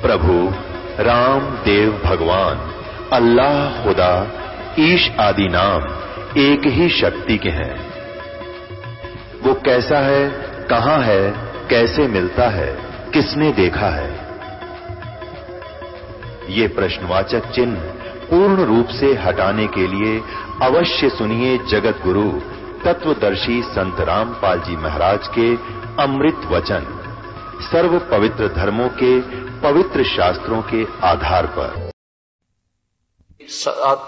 प्रभु राम देव भगवान अल्लाह खुदा ईश आदि नाम एक ही शक्ति के हैं। वो कैसा है, कहां है, कैसे मिलता है, किसने देखा है? ये प्रश्नवाचक चिन्ह पूर्ण रूप से हटाने के लिए अवश्य सुनिए जगत गुरु तत्वदर्शी संत रामपाल जी महाराज के अमृत वचन, सर्व पवित्र धर्मों के पवित्र शास्त्रों के आधार पर।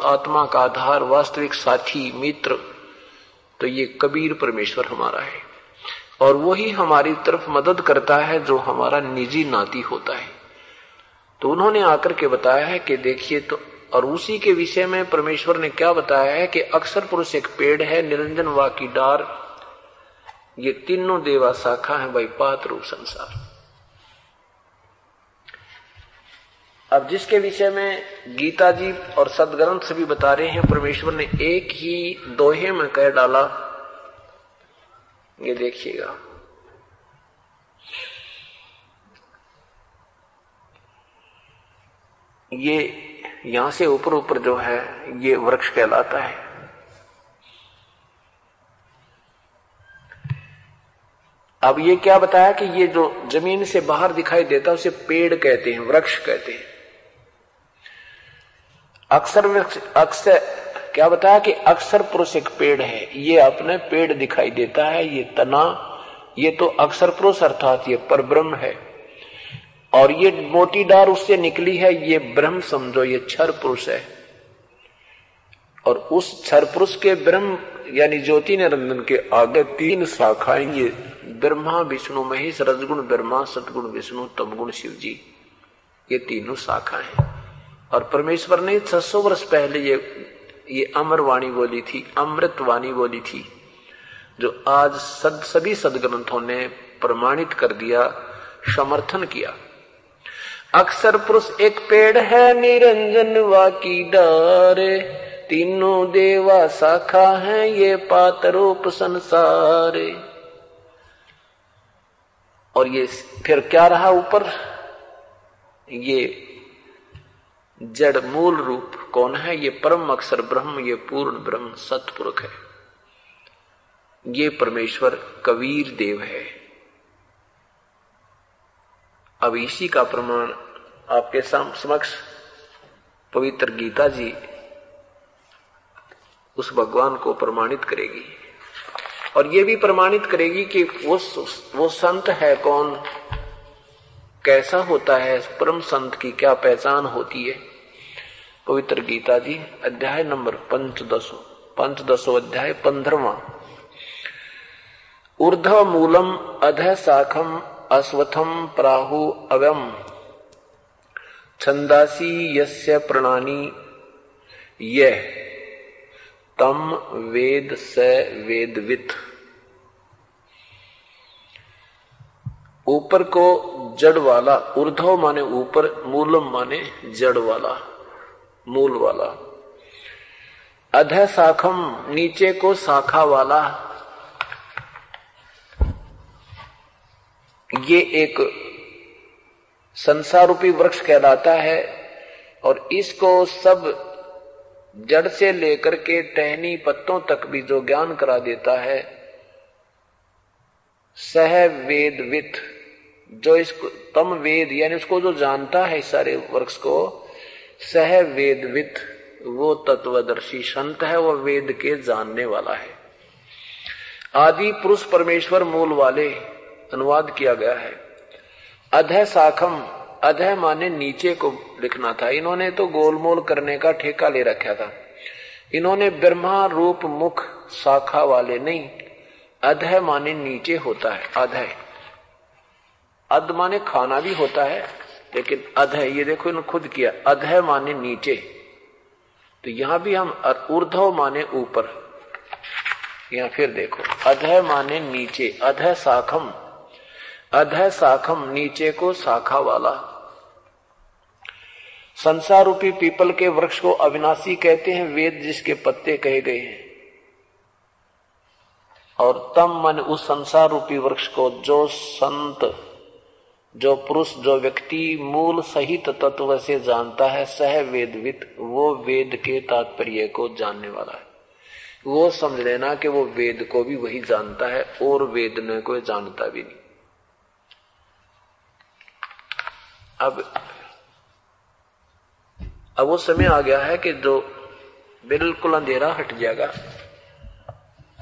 आत्मा का आधार, वास्तविक साथी, मित्र तो ये कबीर परमेश्वर हमारा है, और वही हमारी तरफ मदद करता है जो हमारा निजी नाती होता है। तो उन्होंने आकर के बताया है कि देखिए तो, और उसी के विषय में परमेश्वर ने क्या बताया है कि अक्षर पुरुष एक पेड़ है, निरंजन वाकी डार, ये तीनों देवा शाखा है, भाई पात रूप संसार। अब जिसके विषय में गीता जी और सदग्रंथ सभी बता रहे हैं, परमेश्वर ने एक ही दोहे में कह डाला। ये देखिएगा, ये यहां से ऊपर ऊपर जो है ये वृक्ष कहलाता है। अब ये क्या बताया कि ये जो जमीन से बाहर दिखाई देता है उसे पेड़ कहते हैं, वृक्ष कहते हैं। अक्षर वृक्ष, अक्षर क्या बताया कि अक्षर पुरुष एक पेड़ है, ये अपने पेड़ दिखाई देता है, ये तना, ये तो अक्षर पुरुष अर्थात ये परब्रह्म है, और ये मोटी डार उससे निकली है, ये ब्रह्म समझो, ये क्षर पुरुष है। और उस क्षर पुरुष के ब्रह्म यानी ज्योति निरंजन के आगे तीन शाखाएं, ये ब्रह्मा विष्णु महेश, रजगुण ब्रह्मा, सतगुण विष्णु, तमगुण शिव जी, ये तीनों शाखाएं। और परमेश्वर ने 600 वर्ष पहले ये अमर वाणी बोली थी, अमृत वाणी बोली थी, जो आज सभी सदग्रंथों ने प्रमाणित कर दिया, समर्थन किया। अक्षर पुरुष एक पेड़ है, निरंजन वाकी डार, तीनों देवा शाखा है, ये पात रूप संसार। और ये फिर क्या रहा ऊपर, ये जड़ मूल रूप कौन है? ये परम अक्षर ब्रह्म, ये पूर्ण ब्रह्म सतपुरुष है, ये परमेश्वर कबीर देव है। अब इसी का प्रमाण आपके समक्ष पवित्र गीता जी उस भगवान को प्रमाणित करेगी, और ये भी प्रमाणित करेगी कि वो संत है कौन, कैसा होता है, परम संत की क्या पहचान होती है। पवित्र गीता जी अध्याय नंबर 15 अध्याय 15वां। ऊर्ध्व मूलम अधः शाखम अश्वत्थम प्राहु अव्यम छंदासी यस्य प्रणानी यह तम वेद स वेदवित। ऊपर को जड़ वाला, ऊर्ध्व माने ऊपर, मूलम माने जड़ वाला, मूल वाला, अधः शाखम नीचे को शाखा वाला, ये एक संसार रूपी वृक्ष कहलाता है। और इसको सब जड़ से लेकर के टहनी पत्तों तक भी जो ज्ञान करा देता है, सह वेदवित, जो इसको तम वेद यानी उसको जो जानता है इस सारे वृक्ष को, सह वेदवित, वो तत्वदर्शी संत है, वो वेद के जानने वाला है। आदि पुरुष परमेश्वर मूल वाले अनुवाद किया गया है। अधः शाखम, अधः माने नीचे को लिखना था, इन्होंने तो गोलमोल करने का ठेका ले रखा था। इन्होंने ब्रह्मा रूप मुख शाखा वाले नहीं, अधः माने नीचे होता है। अधः, अध माने खाना भी होता है, लेकिन अधः ये देखो इन्होंने खुद किया, अधः माने नीचे। तो यहां भी हम ऊर्ध्व माने ऊपर, यहां फिर देखो अधः माने नीचे, अधः शाखम, अधः शाखम नीचे को शाखा वाला। संसार रूपी पीपल के वृक्ष को अविनाशी कहते हैं, वेद जिसके पत्ते कहे गए हैं। और तम मन उस संसार रूपी वृक्ष को जो संत जो पुरुष, जो व्यक्ति मूल सहित तत्व से जानता है, सह वेदवित, वो वेद के तात्पर्य को जानने वाला है। वो समझ लेना कि वो वेद को भी वही जानता है और वेद ने को जानता भी नहीं। अब वो समय आ गया है कि जो बिल्कुल अंधेरा हट जाएगा।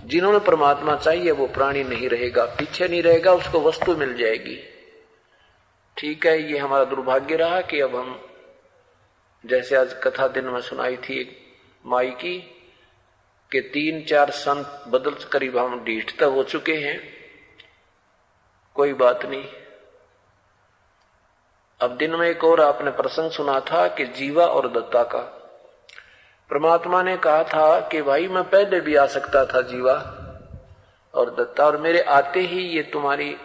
जिन्होंने परमात्मा चाहिए वो प्राणी नहीं रहेगा, पीछे नहीं रहेगा, उसको वस्तु मिल जाएगी। ठीक है, ये हमारा दुर्भाग्य रहा कि अब हम, जैसे आज कथा दिन में सुनाई थी माई की, कि 3-4 संत बदल करीब हम ढीठ तक हो चुके हैं। कोई बात नहीं। अब दिन में एक और आपने प्रसंग सुना था कि जीवा और दत्ता का। परमात्मा ने कहा था कि भाई मैं पहले भी आ सकता था जीवा और दत्ता, और मेरे आते ही ये तुम्हारी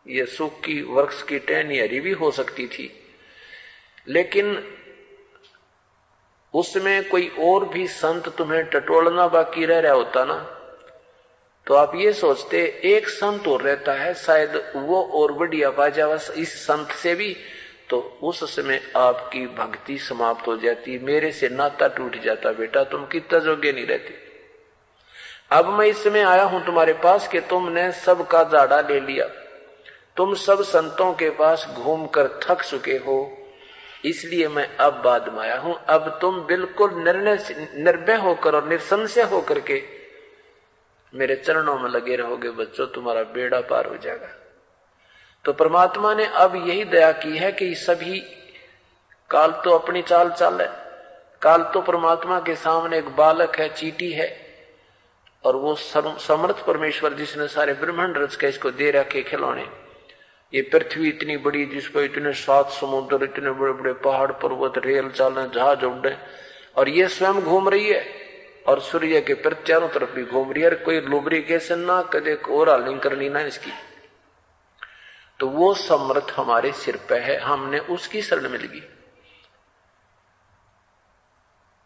ये सुख की वृक्ष की टहनी हरी भी हो सकती थी, लेकिन उसमें कोई और भी संत तुम्हें टटोलना बाकी रह रहा होता ना, तो आप ये सोचते एक संत और रहता है, शायद वो और बढ़िया पा जावा इस संत से भी, तो उस समय आपकी भक्ति समाप्त हो जाती, मेरे से नाता टूट जाता। बेटा तुम कितना योग्य नहीं रहते। अब मैं इस समय आया हूं तुम्हारे पास कि तुमने सबका जाड़ा ले लिया, तुम सब संतों के पास घूमकर थक चुके हो, इसलिए मैं अब बाद में आया हूं। अब तुम बिल्कुल निर्भय होकर और निसंशय होकर के मेरे चरणों में लगे रहोगे बच्चों, तुम्हारा बेड़ा पार हो जाएगा। तो परमात्मा ने अब यही दया की है कि सभी, काल तो अपनी चाल चाल है, काल तो परमात्मा के सामने एक बालक है, चींटी है, और वो समर्थ परमेश्वर जिसने सारे ब्रह्मांड रच के इसको दे रखे खिलौने। ये पृथ्वी इतनी बड़ी, जिस पर इतने 7 समुद्र, इतने बड़े बड़े पहाड़ पर्वत, रेल चाले, जहाज उड़े, और ये स्वयं घूम रही है, और सूर्य के चारों तरफ भी घूम रही है। कोई लुब्रिकेशन ना कदे और हालिंग करनी ना इसकी। तो वो समर्थ हमारे सिर पे है, हमने उसकी शरण में लगी।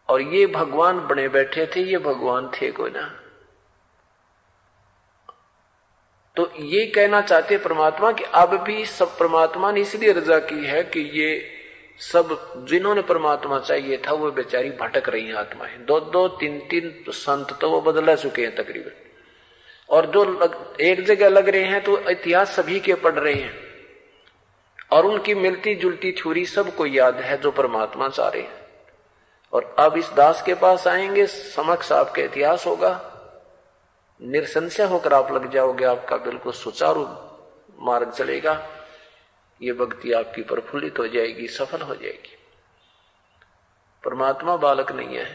और ये भगवान बने बैठे थे, ये भगवान थे कोई ना। तो ये कहना चाहते परमात्मा कि अब भी सब परमात्मा ने इसलिए रजा की है कि ये सब जिन्होंने परमात्मा चाहिए था वो बेचारी भटक रही हैं आत्माएं। 2-2, 3-3 संत तो वो बदला चुके हैं तकरीबन, और जो एक जगह लग रहे हैं तो इतिहास सभी के पढ़ रहे हैं, और उनकी मिलती जुलती थ्योरी सबको याद है जो परमात्मा चाह रहे हैं। और अब इस दास के पास आएंगे, समक्ष आपका इतिहास होगा, निसंशय होकर आप लग जाओगे, आपका बिल्कुल सुचारू मार्ग चलेगा, ये भक्ति आपकी प्रफुल्लित हो जाएगी, सफल हो जाएगी। परमात्मा बालक नहीं है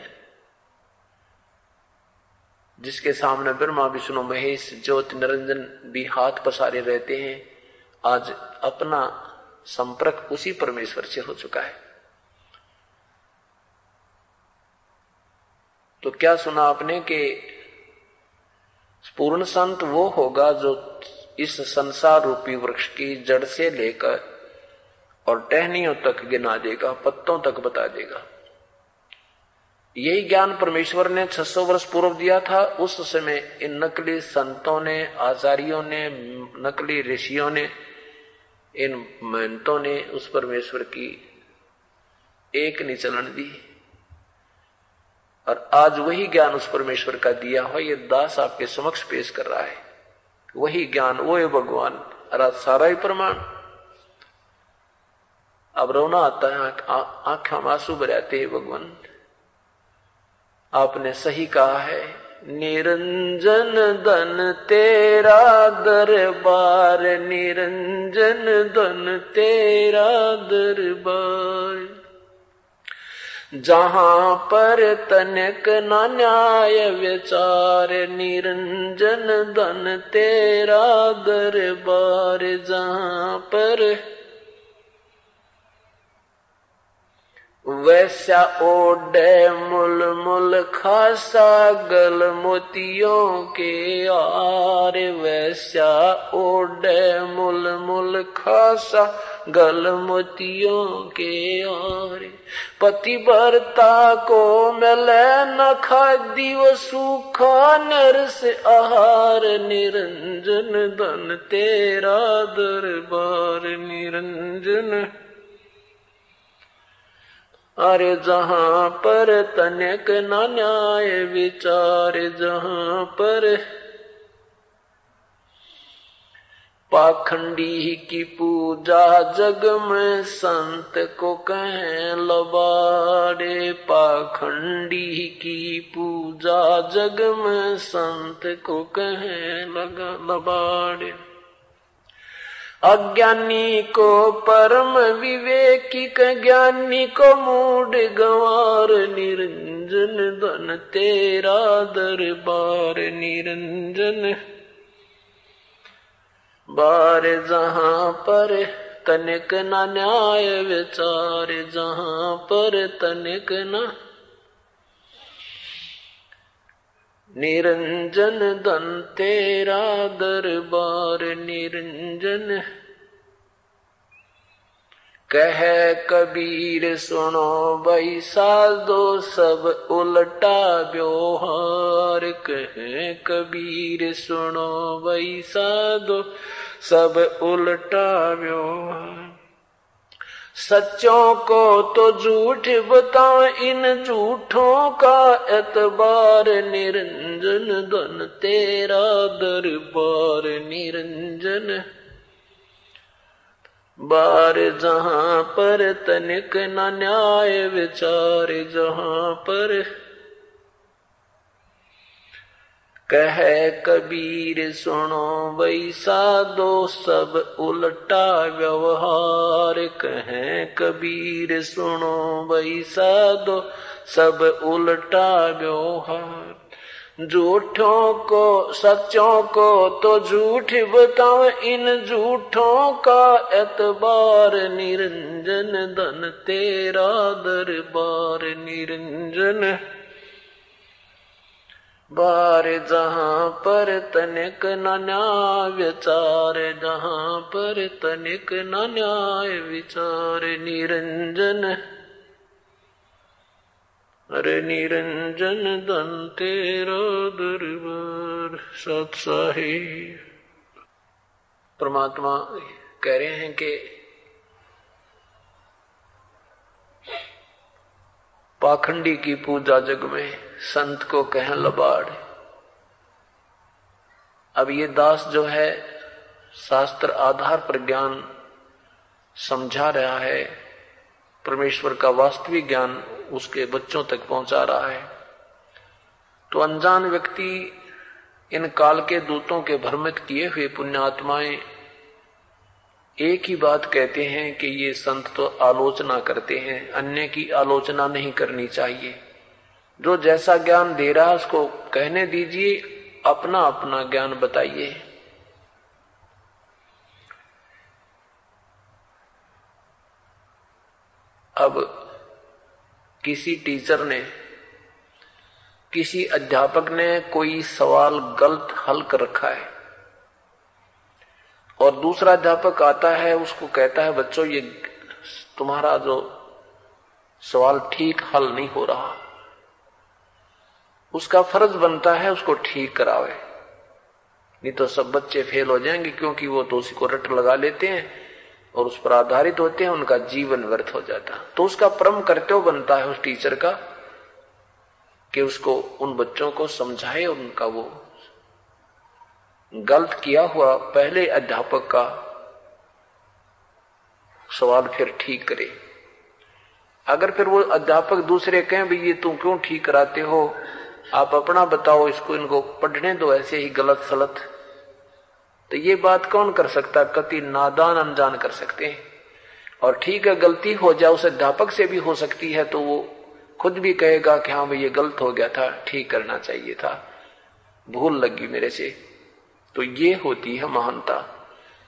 जिसके सामने ब्रह्मा विष्णु महेश ज्योति निरंजन भी हाथ पसारे रहते हैं। आज अपना संपर्क उसी परमेश्वर से हो चुका है। तो क्या सुना आपने कि पूर्ण संत वो होगा जो इस संसार रूपी वृक्ष की जड़ से लेकर और टहनियों तक गिना देगा, पत्तों तक बता देगा। यही ज्ञान परमेश्वर ने 600 वर्ष पूर्व दिया था। उस समय इन नकली संतों ने, आचार्यों ने, नकली ऋषियों ने, इन महंतों ने उस परमेश्वर की एक नहीं चलन दी। और आज वही ज्ञान उस परमेश्वर का दिया हो ये दास आपके समक्ष पेश कर रहा है। वही ज्ञान, वो है भगवान, और सारा ही प्रमाण। अब रोना आता है, आंखों में आंसू भर आते हैं। भगवान आपने सही कहा है, निरंजन धन तेरा दरबार, निरंजन धन तेरा दरबार, जहां पर तनिक ना न्याय विचार, निरंजन धन तेरा दरबार, जहां पर वैसा ओढ़े मुल मुल खासा गल मोतियों के आर, वैसा ओढ़े मुल मुल खासा गल मोतियों के आरे। पतिव्रता को मिले न खादी वो सूखा नरस आहार। निरंजन धन तेरा दरबार निरंजन। अरे जहां पर तनिक न न्याय विचार, जहां पर पाखंडी की पूजा जग में संत को कहें लबाड़े। पाखंडी की पूजा जग में संत को कहें लबाड़े। अज्ञानी को परम विवेकी के ज्ञानी को मूड गंवार। निरंजन धन तेरा दरबार निरंजन। बार जहां पर तनिक न न्याय विचार, जहां पर तनिक न निरंजन धन तेरा दरबार निरंजन। कह कबीर सुनो भाई साधो सब उल्टा व्यवहार। कह कबीर सुनो भाई साधो सब उल्टा व्यवहार। सच्चों को तो झूठ बताओ इन झूठों का एतबार। निरंजन धन तेरा दरबार निरंजन। बार जहां पर तनिक न न्याय विचार, जहां पर कह कबीर सुनो वही साधो सब उल्टा व्यवहार। कह कबीर सुनो वही साधो सब उल्टा व्यवहार। झूठों को सच्चों को तो झूठ बताओ इन झूठों का एतबार। निरंजन धन तेरा दरबार निरंजन। बार जहां पर तनिक न न्याय विचार, जहां पर तनिक न न्याय विचार। निरंजन अरे निरंजन धन तेरा दरबार। सत्साहिब परमात्मा कह रहे हैं कि पाखंडी की पूजा जग में संत को कहें लबाड़। अब ये दास जो है शास्त्र आधार पर ज्ञान समझा रहा है, परमेश्वर का वास्तविक ज्ञान उसके बच्चों तक पहुंचा रहा है। तो अनजान व्यक्ति इन काल के दूतों के भ्रमित किए हुए पुण्यात्माएं एक ही बात कहते हैं कि ये संत तो आलोचना करते हैं, अन्य की आलोचना नहीं करनी चाहिए। जो जैसा ज्ञान दे रहा है उसको कहने दीजिए, अपना अपना ज्ञान बताइए। अब किसी टीचर ने, किसी अध्यापक ने कोई सवाल गलत हल कर रखा है और दूसरा अध्यापक आता है, उसको कहता है बच्चों ये तुम्हारा जो सवाल ठीक हल नहीं हो रहा। उसका फर्ज बनता है उसको ठीक करावे, नहीं तो सब बच्चे फेल हो जाएंगे, क्योंकि वो तो उसी को रट लगा लेते हैं और उस पर आधारित होते हैं, उनका जीवन व्यर्थ हो जाता। तो उसका परम कर्तव्य बनता है उस टीचर का कि उसको उन बच्चों को समझाए और उनका वो गलत किया हुआ पहले अध्यापक का सवाल फिर ठीक करे। अगर फिर वो अध्यापक दूसरे कहें भाई ये तुम क्यों ठीक कराते हो, आप अपना बताओ, इसको इनको पढ़ने दो ऐसे ही गलत सलत, तो ये बात कौन कर सकता? कति नादान अनजान कर सकते हैं। और ठीक है गलती हो जाए उस अध्यापक से भी हो सकती है, तो वो खुद भी कहेगा कि हाँ भाई ये गलत हो गया था, ठीक करना चाहिए था, भूल लगी मेरे से। तो ये होती है महानता।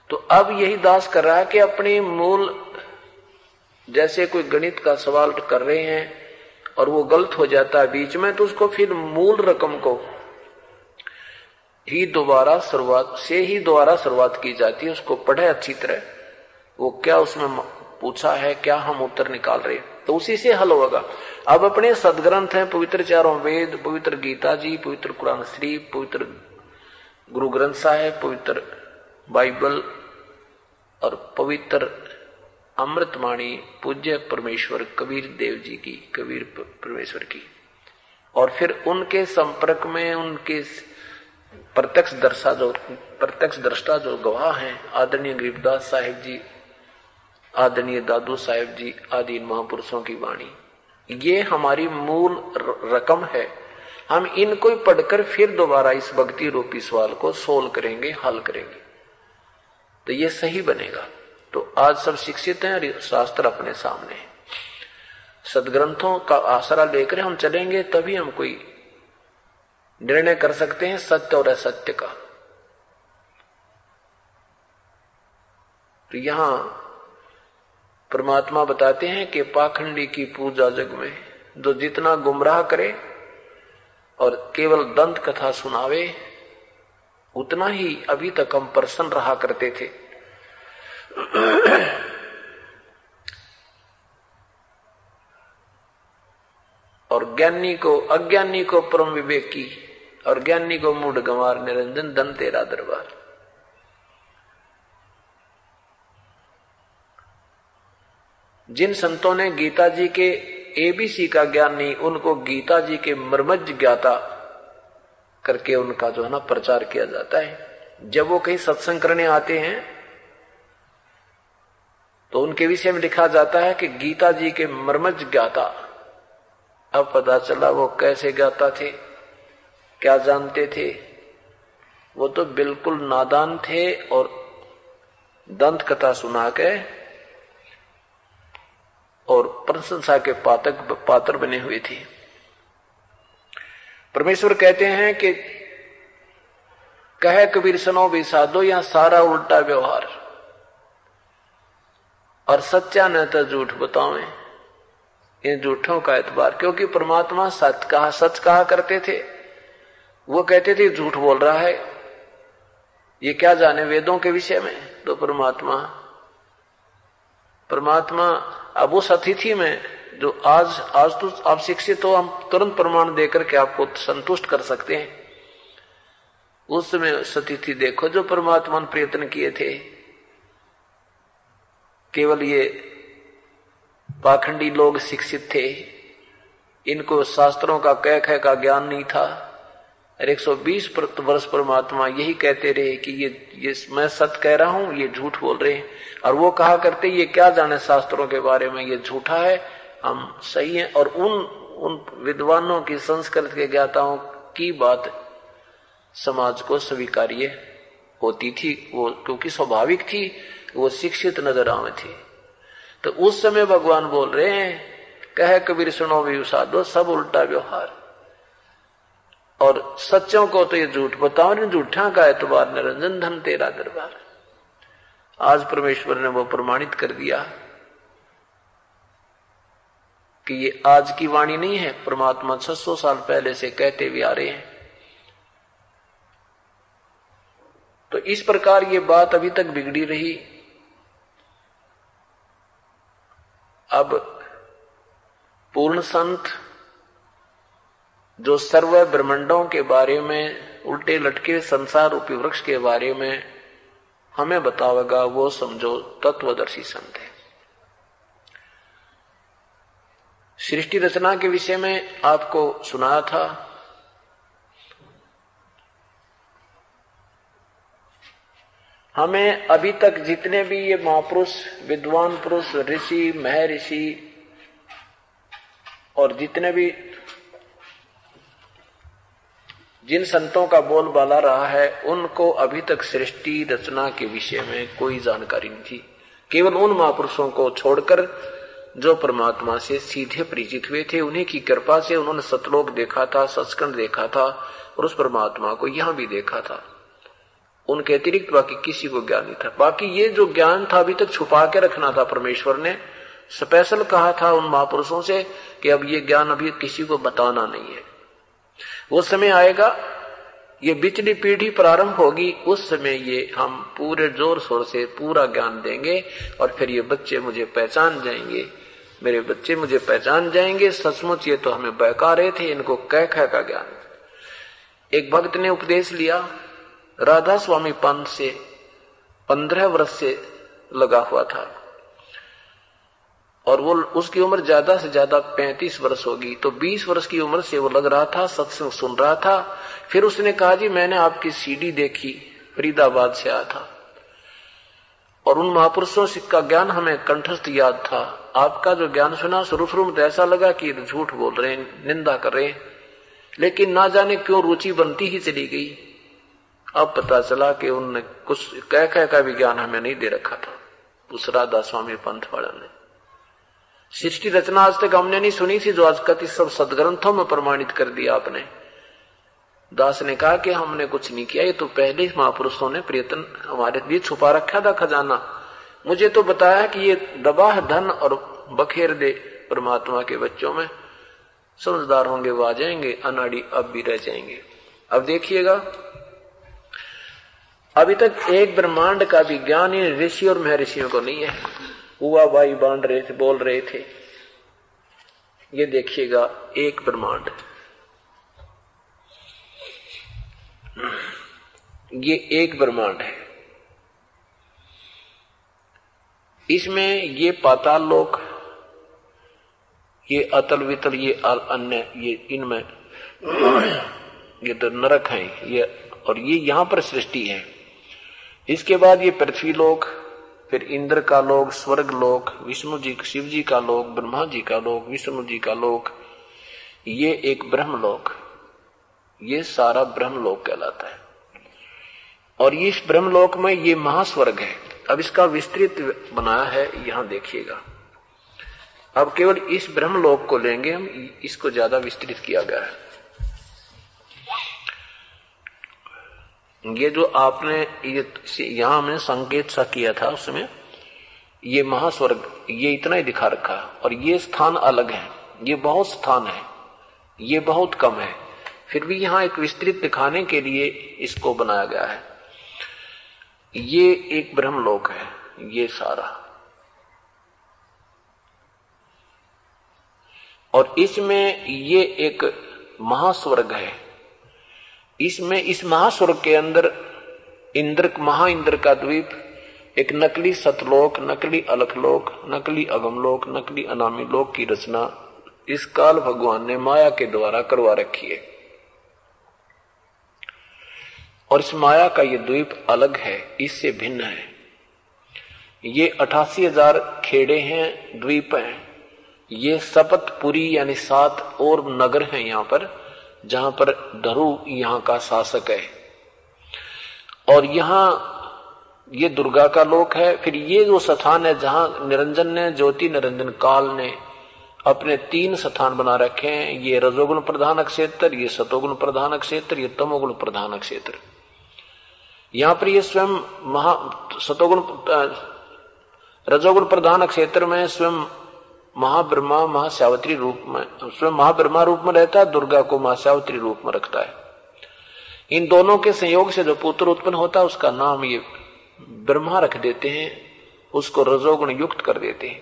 तो अब यही दास कर रहा है कि अपने मूल, जैसे कोई गणित का सवाल कर रहे हैं और वो गलत हो जाता है बीच में, तो उसको फिर मूल रकम को ही दोबारा शुरुआत की जाती है। उसको पढ़े अच्छी तरह, वो क्या उसमें पूछा है, क्या हम उत्तर निकाल रहे, तो उसी से हल होगा। अब अपने सदग्रंथ हैं, पवित्र चारों वेद, पवित्र गीता जी, पवित्र कुरान शरीफ, पवित्र गुरु ग्रंथ साहिब, पवित्र बाइबल और पवित्र अमृतवाणी पूज्य परमेश्वर कबीर देव जी की, कबीर परमेश्वर की, और फिर उनके संपर्क में उनके प्रत्यक्ष दृष्टा जो गवाह हैं, आदरणीय गरीबदास साहिब जी, आदरणीय दादू साहिब जी आदि महापुरुषों की वाणी, ये हमारी मूल रकम है। हम इनको ही पढ़कर फिर दोबारा इस भक्ति रूपी सवाल को सोल्व करेंगे, हल करेंगे, तो ये सही बनेगा। तो आज सब शिक्षित हैं और शास्त्र अपने सामने है, सदग्रंथों का आसरा लेकर हम चलेंगे, तभी हम कोई निर्णय कर सकते हैं सत्य और असत्य का। तो यहां परमात्मा बताते हैं कि पाखंडी की पूजा जग में जो जितना गुमराह करे और केवल दंत कथा सुनावे, उतना ही अभी तक हम प्रसन्न रहा करते थे। और ज्ञानी को, अज्ञानी को परम विवेकी और ज्ञानी को मूढ़ गंवार निरंजन धन तेरा दरबार। जिन संतों ने गीता जी के एबीसी का ज्ञान नहीं, उनको गीता जी के मर्मज्ञ ज्ञाता करके उनका जो है ना प्रचार किया जाता है। जब वो कहीं सत्संग करने आते हैं तो उनके विषय में लिखा जाता है कि गीता जी के मर्मज्ञ ज्ञाता। अब पता चला वो कैसे ज्ञाता थे, क्या जानते थे। वो तो बिल्कुल नादान थे और दंत कथा सुना के और प्रशंसा के पात्र बने हुए थे। परमेश्वर कहते हैं कि कहे कबीर सुनो भी साधो, यहां सारा उल्टा व्यवहार और सच्चा न तो झूठ बतावें, इन झूठों का एतबार। क्योंकि परमात्मा सच कहा करते थे, वो कहते थे झूठ बोल रहा है, ये क्या जाने वेदों के विषय में। तो परमात्मा अब उस अतिथि में जो आज तो आप शिक्षित हो, हम तुरंत प्रमाण देकर के आपको संतुष्ट कर सकते हैं। उस समय सतिथि देखो जो परमात्मा ने प्रयत्न किए थे। केवल ये पाखंडी लोग शिक्षित थे, इनको शास्त्रों का कह का ज्ञान नहीं था। और 120 वर्ष परमात्मा यही कहते रहे कि ये मैं सत्य कह रहा हूं, ये झूठ बोल रहे हैं। और वो कहा करते ये क्या जाने शास्त्रों के बारे में, ये झूठा है, हम सही हैं। और उन विद्वानों की, संस्कृत के ज्ञाताओं की बात समाज को स्वीकार्य होती थी, वो क्योंकि स्वाभाविक थी, वो शिक्षित नजर आवे थे। तो उस समय भगवान बोल रहे हैं कहे कबीर सुनो भी साधो, सब उल्टा व्यवहार। और सच्चों को तो ये झूठ बताओ, झूठा का एतबार निरंजन धन तेरा दरबार। आज परमेश्वर ने वो प्रमाणित कर दिया कि ये आज की वाणी नहीं है, परमात्मा 600 साल पहले से कहते हुए आ रहे हैं। तो इस प्रकार ये बात अभी तक बिगड़ी रही। अब पूर्ण संत जो सर्व ब्रह्मांडों के बारे में, उल्टे लटके संसार रूपी वृक्ष के बारे में हमें बतावेगा, वो समझो तत्वदर्शी संत है। सृष्टि रचना के विषय में आपको सुनाया था। हमें अभी तक जितने भी ये महापुरुष, विद्वान पुरुष, ऋषि, महर्षि और जितने भी जिन संतों का बोलबाला रहा है, उनको अभी तक सृष्टि रचना के विषय में कोई जानकारी नहीं थी। केवल उन महापुरुषों को छोड़कर जो परमात्मा से सीधे परिचित हुए थे, उन्हीं की कृपा से उन्होंने सतलोक देखा था, सचखंड देखा था और उस परमात्मा को यहां भी देखा था। उनके अतिरिक्त बाकी किसी को ज्ञान नहीं था। बाकी ये जो ज्ञान था अभी तक छुपा के रखना था। परमेश्वर ने स्पेशल कहा था उन महापुरुषों से कि अब ये ज्ञान अभी किसी को बताना नहीं है। वो समय आएगा ये बिचली पीढ़ी प्रारंभ होगी, उस समय ये हम पूरे जोर शोर से पूरा ज्ञान देंगे और फिर ये बच्चे मुझे पहचान जाएंगे, मेरे बच्चे मुझे पहचान जाएंगे, सचमुच ये तो हमें बहका रहे थे, इनको कह का ज्ञान। एक भक्त ने उपदेश लिया, राधा स्वामी पंथ से 15 वर्ष से लगा हुआ था और वो उसकी उम्र ज्यादा से ज्यादा 35 वर्ष होगी, तो 20 वर्ष की उम्र से वो लग रहा था, सत्संग सुन रहा था। फिर उसने कहा जी मैंने आपकी सीडी देखी, फरीदाबाद से आया था और उन महापुरुषों का ज्ञान हमें कंठस्थ याद था, आपका जो ज्ञान सुना शुरू में तो ऐसा लगा कि झूठ बोल रहे हैं, निंदा कर रहे हैं, लेकिन ना जाने क्यों रुचि बनती ही चली गई। अब पता चला कि उनने कुछ कह का भी ज्ञान हमें नहीं दे रखा था, उस राधा स्वामी पंथ वाला ने। सृष्टि रचना आज तक हमने नहीं सुनी थी, जो आज कति सब सदग्रंथों में प्रमाणित कर दिया आपने। दास ने कहा कि हमने कुछ नहीं किया, ये तो पहले महापुरुषों ने प्रयत्न हमारे लिए छुपा रखा था खजाना। मुझे तो बताया कि ये दबा है धन और बखेर दे परमात्मा के बच्चों में, समझदार होंगे वो आ जाएंगे, अनाड़ी अब भी रह जाएंगे। अब देखिएगा, अभी तक एक ब्रह्मांड का भी ज्ञान इन ऋषि और महर्षियों को नहीं है। हुआ भाई बांध रहे थे, बोल रहे थे, ये देखिएगा एक ब्रह्मांड, ये एक ब्रह्मांड है। इसमें ये पाताल लोक, ये अतल वितल, ये अन्य, ये इनमें ये तो नरक है ये, और ये यहां पर सृष्टि है। इसके बाद ये पृथ्वी लोक, फिर इंद्र का लोक, स्वर्ग लोक, विष्णु जी शिव जी का लोक, ब्रह्मा जी का लोक, विष्णु जी का लोक, ये एक ब्रह्मलोक, ये सारा ब्रह्मलोक कहलाता है। और इस ब्रह्मलोक में ये महास्वर्ग है। अब इसका विस्तृत बनाया है, यहां देखिएगा। अब केवल इस ब्रह्मलोक को लेंगे हम, इसको ज्यादा विस्तृत किया गया है। ये जो आपने ये यहां हमने संकेत सा किया था, उसमें ये महास्वर्ग ये इतना ही दिखा रखा, और ये स्थान अलग है, ये बहुत स्थान है, ये बहुत कम है, फिर भी यहां एक विस्तृत दिखाने के लिए इसको बनाया गया है। ये एक ब्रह्मलोक है, ये सारा, और इसमें ये एक महास्वर्ग है। इसमें इस महास्वर्ग के अंदर इंद्र, महाइंद्र का द्वीप, एक नकली सतलोक, नकली अलखलोक, नकली अगमलोक, नकली अनामी लोक की रचना इस काल भगवान ने माया के द्वारा करवा रखी है। और इस माया का ये द्वीप अलग है, इससे भिन्न है। ये 88,000 खेड़े हैं, द्वीप हैं। ये सपतपुरी यानी 7 और नगर हैं यहां पर, जहां पर धरु यहां का शासक है। और यहां ये दुर्गा का लोक है। फिर ये जो स्थान है जहां निरंजन ने, ज्योति निरंजन काल ने अपने 3 स्थान बना रखे हैं, ये रजोगुण प्रधान क्षेत्र, ये सतोगुण प्रधान क्षेत्र, ये तमोगुण प्रधान क्षेत्र। यहां पर ये स्वयं सतोगुण रजोगुण प्रधान क्षेत्र में स्वयं महाब्रह्मा महासावित्री रूप में, स्वयं महाब्रह्मा रूप में रहता है, दुर्गा को महासावित्री रूप में रखता है। इन दोनों के संयोग से जो पुत्र उत्पन्न होता है उसका नाम ये ब्रह्मा रख देते हैं, उसको रजोगुण युक्त कर देते हैं।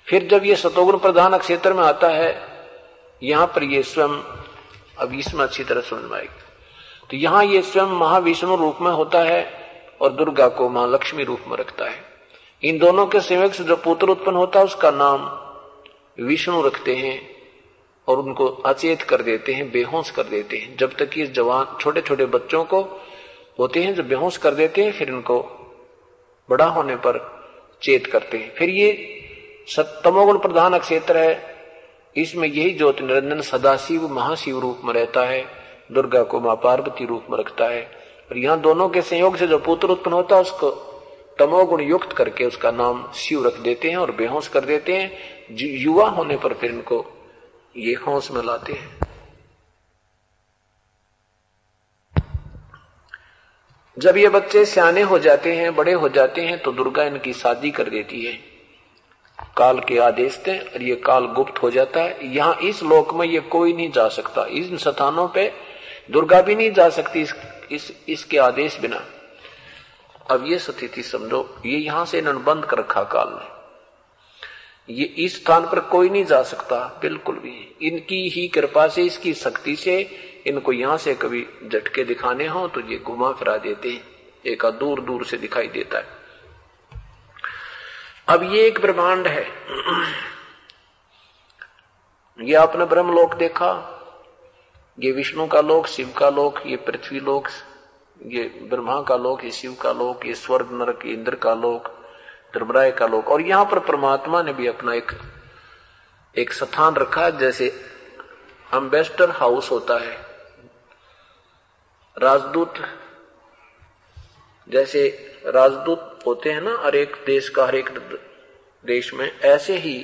फिर जब ये सतोगुण प्रधान क्षेत्र में आता है, यहां पर ये स्वयं, अब इसमें अच्छी तरह समझ में आएगी, तो यहां ये स्वयं महाविष्णु रूप में होता है और दुर्गा को महालक्ष्मी रूप में रखता है। इन दोनों के संयोग से जो पुत्र उत्पन्न होता है उसका नाम विष्णु रखते हैं और उनको अचेत कर देते हैं, बेहोश कर देते हैं। जब तक ये जवान छोटे छोटे बच्चों को होते हैं, जब बेहोश कर देते हैं, फिर इनको बड़ा होने पर चेत करते हैं। फिर ये तमोगुण प्रधान क्षेत्र है, इसमें यही ज्योति निरंजन सदाशिव महाशिव रूप में रहता है, दुर्गा को मां पार्वती रूप में रखता है। और यहाँ दोनों के संयोग से जो पुत्र उत्पन्न होता है उसको तमोगुण युक्त करके उसका नाम शिव रख देते हैं और बेहोश कर देते हैं। युवा होने पर फिर इनको ये होश में लाते हैं। जब ये बच्चे सियाने हो जाते हैं, बड़े हो जाते हैं, तो दुर्गा इनकी शादी कर देती है काल के आदेश से, और ये काल गुप्त हो जाता है। यहां इस लोक में ये कोई नहीं जा सकता। इन स्थानों पे दुर्गा भी नहीं जा सकती इसके आदेश बिना। अब ये स्थिति समझो, ये यहां से इन्होंने बंद कर रखा काल ने, ये इस स्थान पर कोई नहीं जा सकता बिल्कुल भी। इनकी ही कृपा से, इसकी शक्ति से इनको यहां से कभी झटके दिखाने हो तो ये घुमा फिरा देते हैं, एक दूर दूर से दिखाई देता है। अब ये एक ब्रह्मांड है, ये आपने ब्रह्मलोक देखा, ये विष्णु का लोक, शिव का लोक, ये पृथ्वी लोक, ये ब्रह्मा का लोक, ये शिव का लोक, ये स्वर्ग नरक, ये इंद्र का लोक, धर्मराय का लोक। और यहां पर परमात्मा ने भी अपना एक स्थान रखा है, जैसे एम्बेसडर हाउस होता है, राजदूत, जैसे राजदूत होते हैं ना हर एक देश का, हर एक देश में, ऐसे ही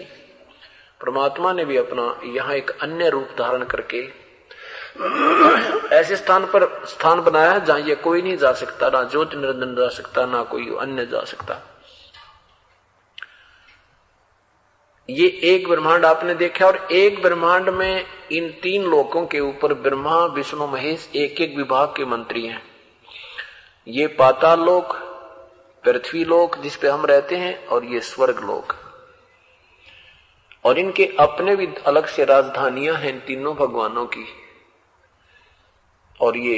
परमात्मा ने भी अपना यहां एक अन्य रूप धारण करके ऐसे स्थान बनाया है जहां ये कोई नहीं जा सकता, ना ज्योति निरंजन जा सकता, ना कोई अन्य जा सकता। ये एक ब्रह्मांड आपने देखा, और एक ब्रह्मांड में इन 3 लोकों के ऊपर ब्रह्मा विष्णु महेश एक एक विभाग के मंत्री हैं। ये पाताल लोक, पृथ्वी लोक जिसपे हम रहते हैं, और ये स्वर्ग लोक, और इनके अपने भी अलग से राजधानियां हैं तीनों भगवानों की। और ये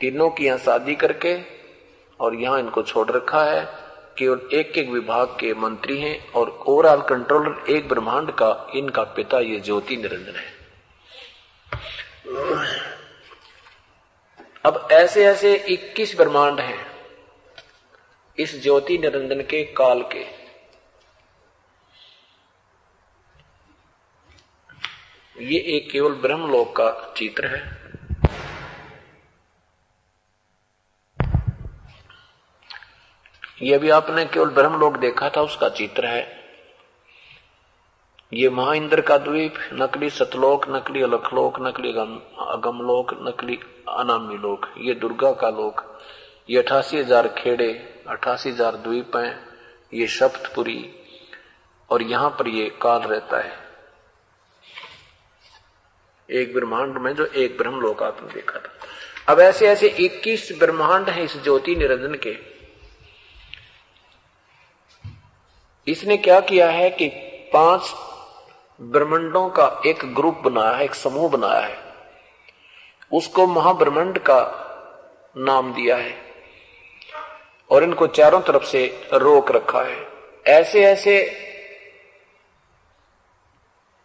तीनों की यहां शादी करके और यहां इनको छोड़ रखा है, केवल एक एक विभाग के मंत्री हैं, और ओवरऑल कंट्रोलर एक ब्रह्मांड का इनका पिता ये ज्योति निरंजन है। अब ऐसे ऐसे 21 ब्रह्मांड हैं इस ज्योति निरंजन के काल के। ये एक केवल ब्रह्मलोक का चित्र है। ये भी आपने केवल ब्रह्मलोक देखा था, उसका चित्र है। ये महाइंद्र का द्वीप, नकली सतलोक, नकली अलखलोक, नकली अगमलोक, नकली अनामी लोक, ये दुर्गा का लोक, ये 88,000 खेड़े, 88,000 द्वीप हैं, ये सप्तपुरी, और यहां पर ये काल रहता है एक ब्रह्मांड में, जो एक ब्रह्मलोक आपने देखा था। अब ऐसे ऐसे 21 ब्रह्मांड हैं इस ज्योति निरंजन के। इसने क्या किया है कि 5 ब्रह्मांडों का एक ग्रुप बनाया है, एक समूह बनाया है, उसको महाब्रह्मांड का नाम दिया है, और इनको चारों तरफ से रोक रखा है। ऐसे ऐसे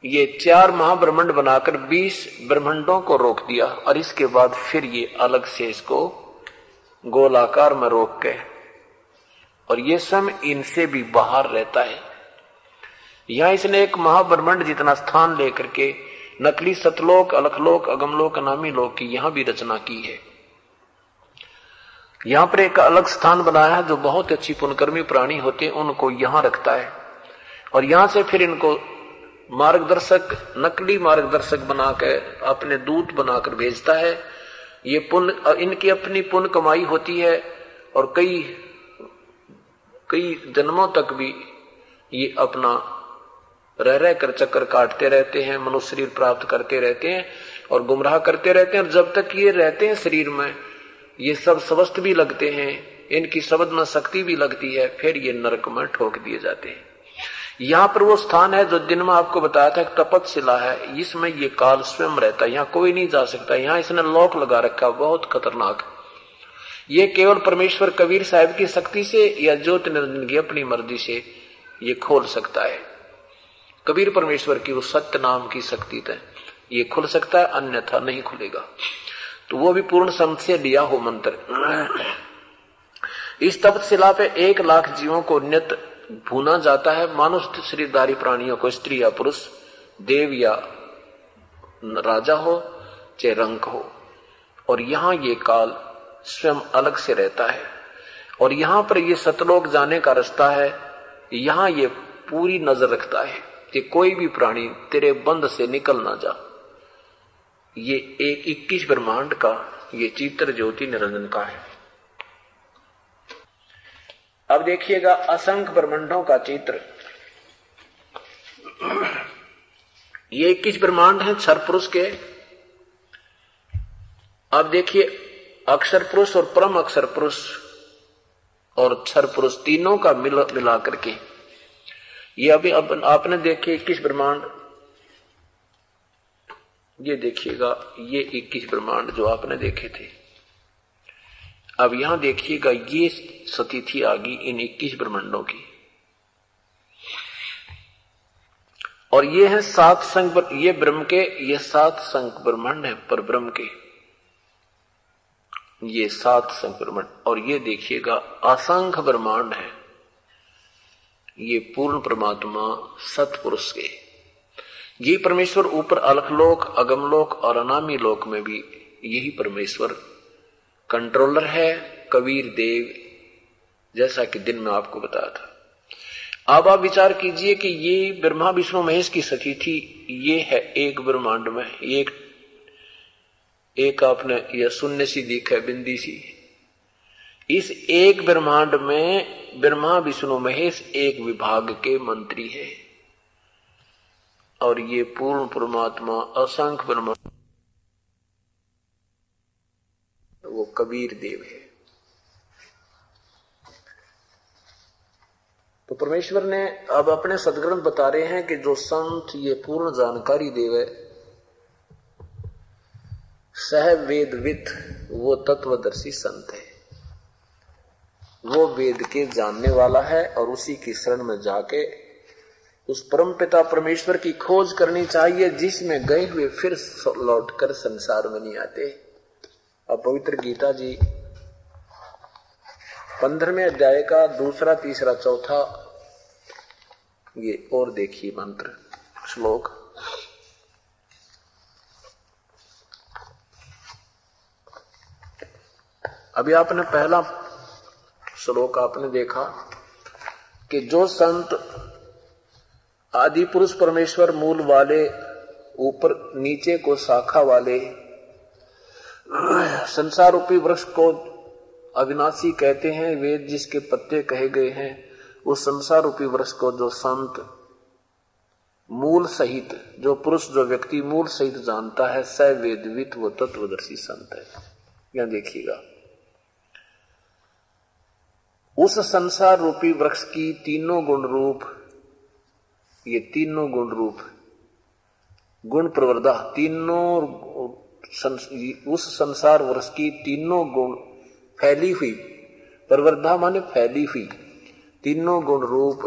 ये 4 महाब्रह्मांड बनाकर 20 ब्रह्मांडों को रोक दिया, और इसके बाद फिर ये अलग से इसको गोलाकार में रोक के, और ये स्वयं इनसे भी बाहर रहता है। यहां इसने एक महाब्रह्मांड जितना स्थान लेकर के नकली सतलोक, अलखलोक, अगमलोक, अनामी लोक की यहां भी रचना की है। यहां पर एक अलग स्थान बनाया है, जो बहुत अच्छी पुण्यकर्मी प्राणी होते हैं उनको यहां रखता है, और यहां से फिर इनको मार्गदर्शक, नकली मार्गदर्शक बनाकर अपने दूत बनाकर भेजता है। ये पुण्य, इनकी अपनी पुण्य कमाई होती है, और कई जन्मों तक भी ये अपना रह कर चक्कर काटते रहते हैं, मनुष्य शरीर प्राप्त करते रहते हैं और गुमराह करते रहते हैं। और जब तक ये रहते हैं शरीर में, ये सब स्वस्थ भी लगते हैं, इनकी शब्द में शक्ति भी लगती है, फिर ये नरक में ठोक दिए जाते हैं। यहां पर वो स्थान है जो दिन में आपको बताया था, एक तपतशिला है, इसमें ये काल स्वयं रहता है, यहां कोई नहीं जा सकता। यहां इसने लॉक लगा रखा, बहुत खतरनाक। ये केवल परमेश्वर कबीर साहब की शक्ति से या ज्योति निरंजन की अपनी मर्जी से ये खोल सकता है। कबीर परमेश्वर की वो सत्य नाम की शक्ति है, ये खुल सकता है, अन्यथा नहीं खुलेगा। तो वो भी पूर्ण समझ से लिया हो मंत्र। इस तपतशिला पे 1 लाख जीवों को नित्य भूना जाता है, मानुष शरीरधारी प्राणियों को, स्त्री या पुरुष, देव या राजा हो चाहे रंक हो। और यहां ये काल स्वयं अलग से रहता है, और यहां पर ये सतलोक जाने का रास्ता है। यहां ये पूरी नजर रखता है कि कोई भी प्राणी तेरे बंध से निकल ना जा। ये एक 21 ब्रह्मांड का ये चित्र ज्योति निरंजन का है। अब देखिएगा असंख्य ब्रह्मांडों का चित्र। ये 21 ब्रह्मांड है क्षर पुरुष के। अब देखिए, अक्षर पुरुष और परम अक्षर पुरुष और क्षर पुरुष तीनों का मिला करके ये अभी अब आपने देखे 21 ब्रह्मांड, ये देखिएगा, ये 21 ब्रह्मांड जो आपने देखे थे। अब यहां देखिएगा, ये स्थिति आ गई इन 21 ब्रह्मांडों की, और ये है 7 संघ, ये ब्रह्म के, ये 7 संघ ब्रह्मांड है पर ब्रह्म के, ये 7 संघ ब्रह्मांड। और ये देखिएगा असंख्य ब्रह्मांड है, ये पूर्ण परमात्मा सतपुरुष के। ये परमेश्वर ऊपर अलखलोक, अगमलोक और अनामी लोक में भी यही परमेश्वर कंट्रोलर है, कबीर देव, जैसा कि दिन में आपको बताया था। अब आप विचार कीजिए कि ये ब्रह्मा विष्णु महेश की स्थिति ये है एक ब्रह्मांड में, एक आपने यह शून्य सी दिख है, बिंदी सी। इस एक ब्रह्मांड में ब्रह्मा विष्णु महेश एक विभाग के मंत्री है, और ये पूर्ण परमात्मा असंख्य ब्रह्मांड वो कबीर देव है। तो परमेश्वर ने अब अपने सदग्रंथ बता रहे हैं कि जो संत ये पूर्ण जानकारी देवे, सह वेदवित, वो तत्वदर्शी संत है, वो वेद के जानने वाला है, और उसी की शरण में जाके उस परम पिता परमेश्वर की खोज करनी चाहिए, जिसमें गए हुए फिर लौटकर संसार में नहीं आते। अब पवित्र गीता जी 15वें अध्याय का 2, 3, 4 ये और देखिए मंत्र श्लोक। अभी आपने पहला श्लोक आपने देखा कि जो संत आदि पुरुष परमेश्वर मूल वाले, ऊपर नीचे को शाखा वाले, संसार रूपी वृक्ष को अविनाशी कहते हैं, वेद जिसके पत्ते कहे गए हैं, उस संसार रूपी वृक्ष को जो संत मूल सहित, जो पुरुष जो व्यक्ति मूल सहित जानता है, स वेदवित, वो तत्वदर्शी संत है। यहां देखिएगा, उस संसार रूपी वृक्ष की तीनों गुण रूप, ये तीनों गुण रूप गुण प्रवर्धा, तीनों उस संसार वृक्ष की तीनों गुण फैली हुई, प्रवर्धा माने फैली हुई, तीनों गुण रूप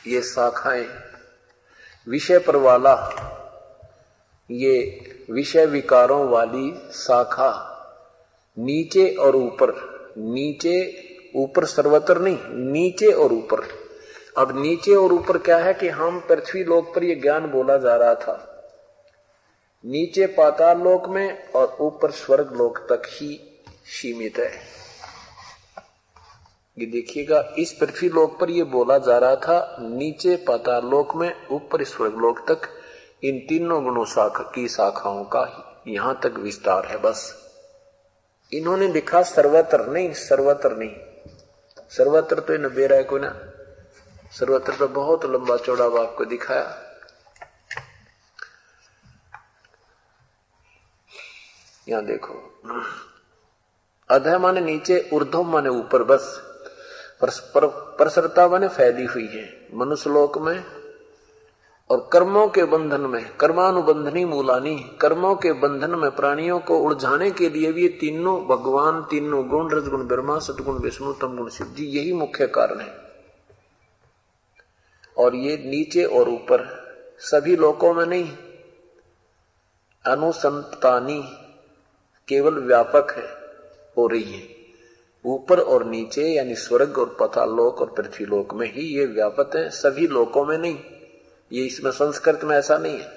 ये शाखाएं, विषय पर वाला, ये विषय विकारों वाली शाखा, नीचे और ऊपर, नीचे ऊपर सर्वत्र नहीं, नीचे और ऊपर। अब नीचे और ऊपर क्या है कि हम पृथ्वी लोक पर यह ज्ञान बोला जा रहा था, नीचे पाताल लोक में और ऊपर स्वर्ग लोक तक ही सीमित है। ये देखिएगा, इस पृथ्वी लोक पर यह बोला जा रहा था, नीचे पाताल लोक में, ऊपर स्वर्ग लोक तक, इन तीनों गुणों की शाखाओं का यहां तक विस्तार है। बस इन्होंने लिखा सर्वत्र नहीं, सर्वत्र नहीं, सर्वत्र तो इन बेरा को ना, सर्वत्र तो बहुत लंबा चौड़ा आपको दिखाया। यहां देखो, अधः माने नीचे, ऊर्ध्व माने ऊपर, बस प्रसरता माने फैली हुई है मनुष्य लोक में, और कर्मों के बंधन में, कर्मानुबंधनी मूलानी, कर्मों के बंधन में प्राणियों को उलझाने के लिए भी ये तीनों भगवान, तीनों गुण, रजगुण ब्रह्मा, सतगुण विष्णु, तमगुण शिव जी, यही मुख्य कारण है। और ये नीचे और ऊपर सभी लोकों में नहीं, अनुसंतानी केवल व्यापक है, हो रही है। ऊपर और नीचे यानी स्वर्ग और पाताल लोक और पृथ्वी लोक में ही ये व्यापक है, सभी लोकों में नहीं। ये इसमें संस्कृत में ऐसा नहीं है।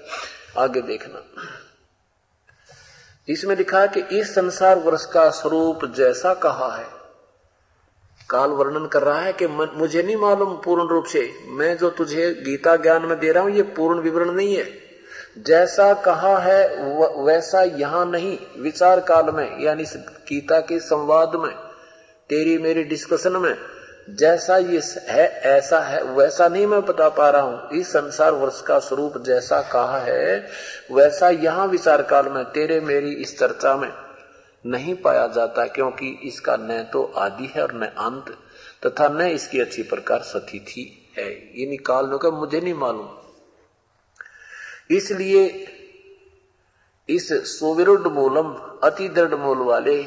आगे देखना, इसमें लिखा है कि इस संसार वृक्ष का स्वरूप जैसा कहा है, काल वर्णन कर रहा है कि मुझे नहीं मालूम पूर्ण रूप से, मैं जो तुझे गीता ज्ञान में दे रहा हूं ये पूर्ण विवरण नहीं है, जैसा कहा है वैसा यहां नहीं, विचार काल में यानी गीता के संवाद में, तेरी मेरी डिस्कशन में जैसा ये है ऐसा है वैसा नहीं मैं बता पा रहा हूं। इस संसार वर्ष का स्वरूप जैसा कहा है वैसा यहां विचार काल में तेरे मेरी इस चर्चा में नहीं पाया जाता, क्योंकि इसका न तो आदि है और न अंत, तथा न इसकी अच्छी प्रकार सतिथि है। ये निकाल लो का मुझे नहीं मालूम। इसलिए इस सुविरुद्ध मूलम अति दृढ़ मूल वाले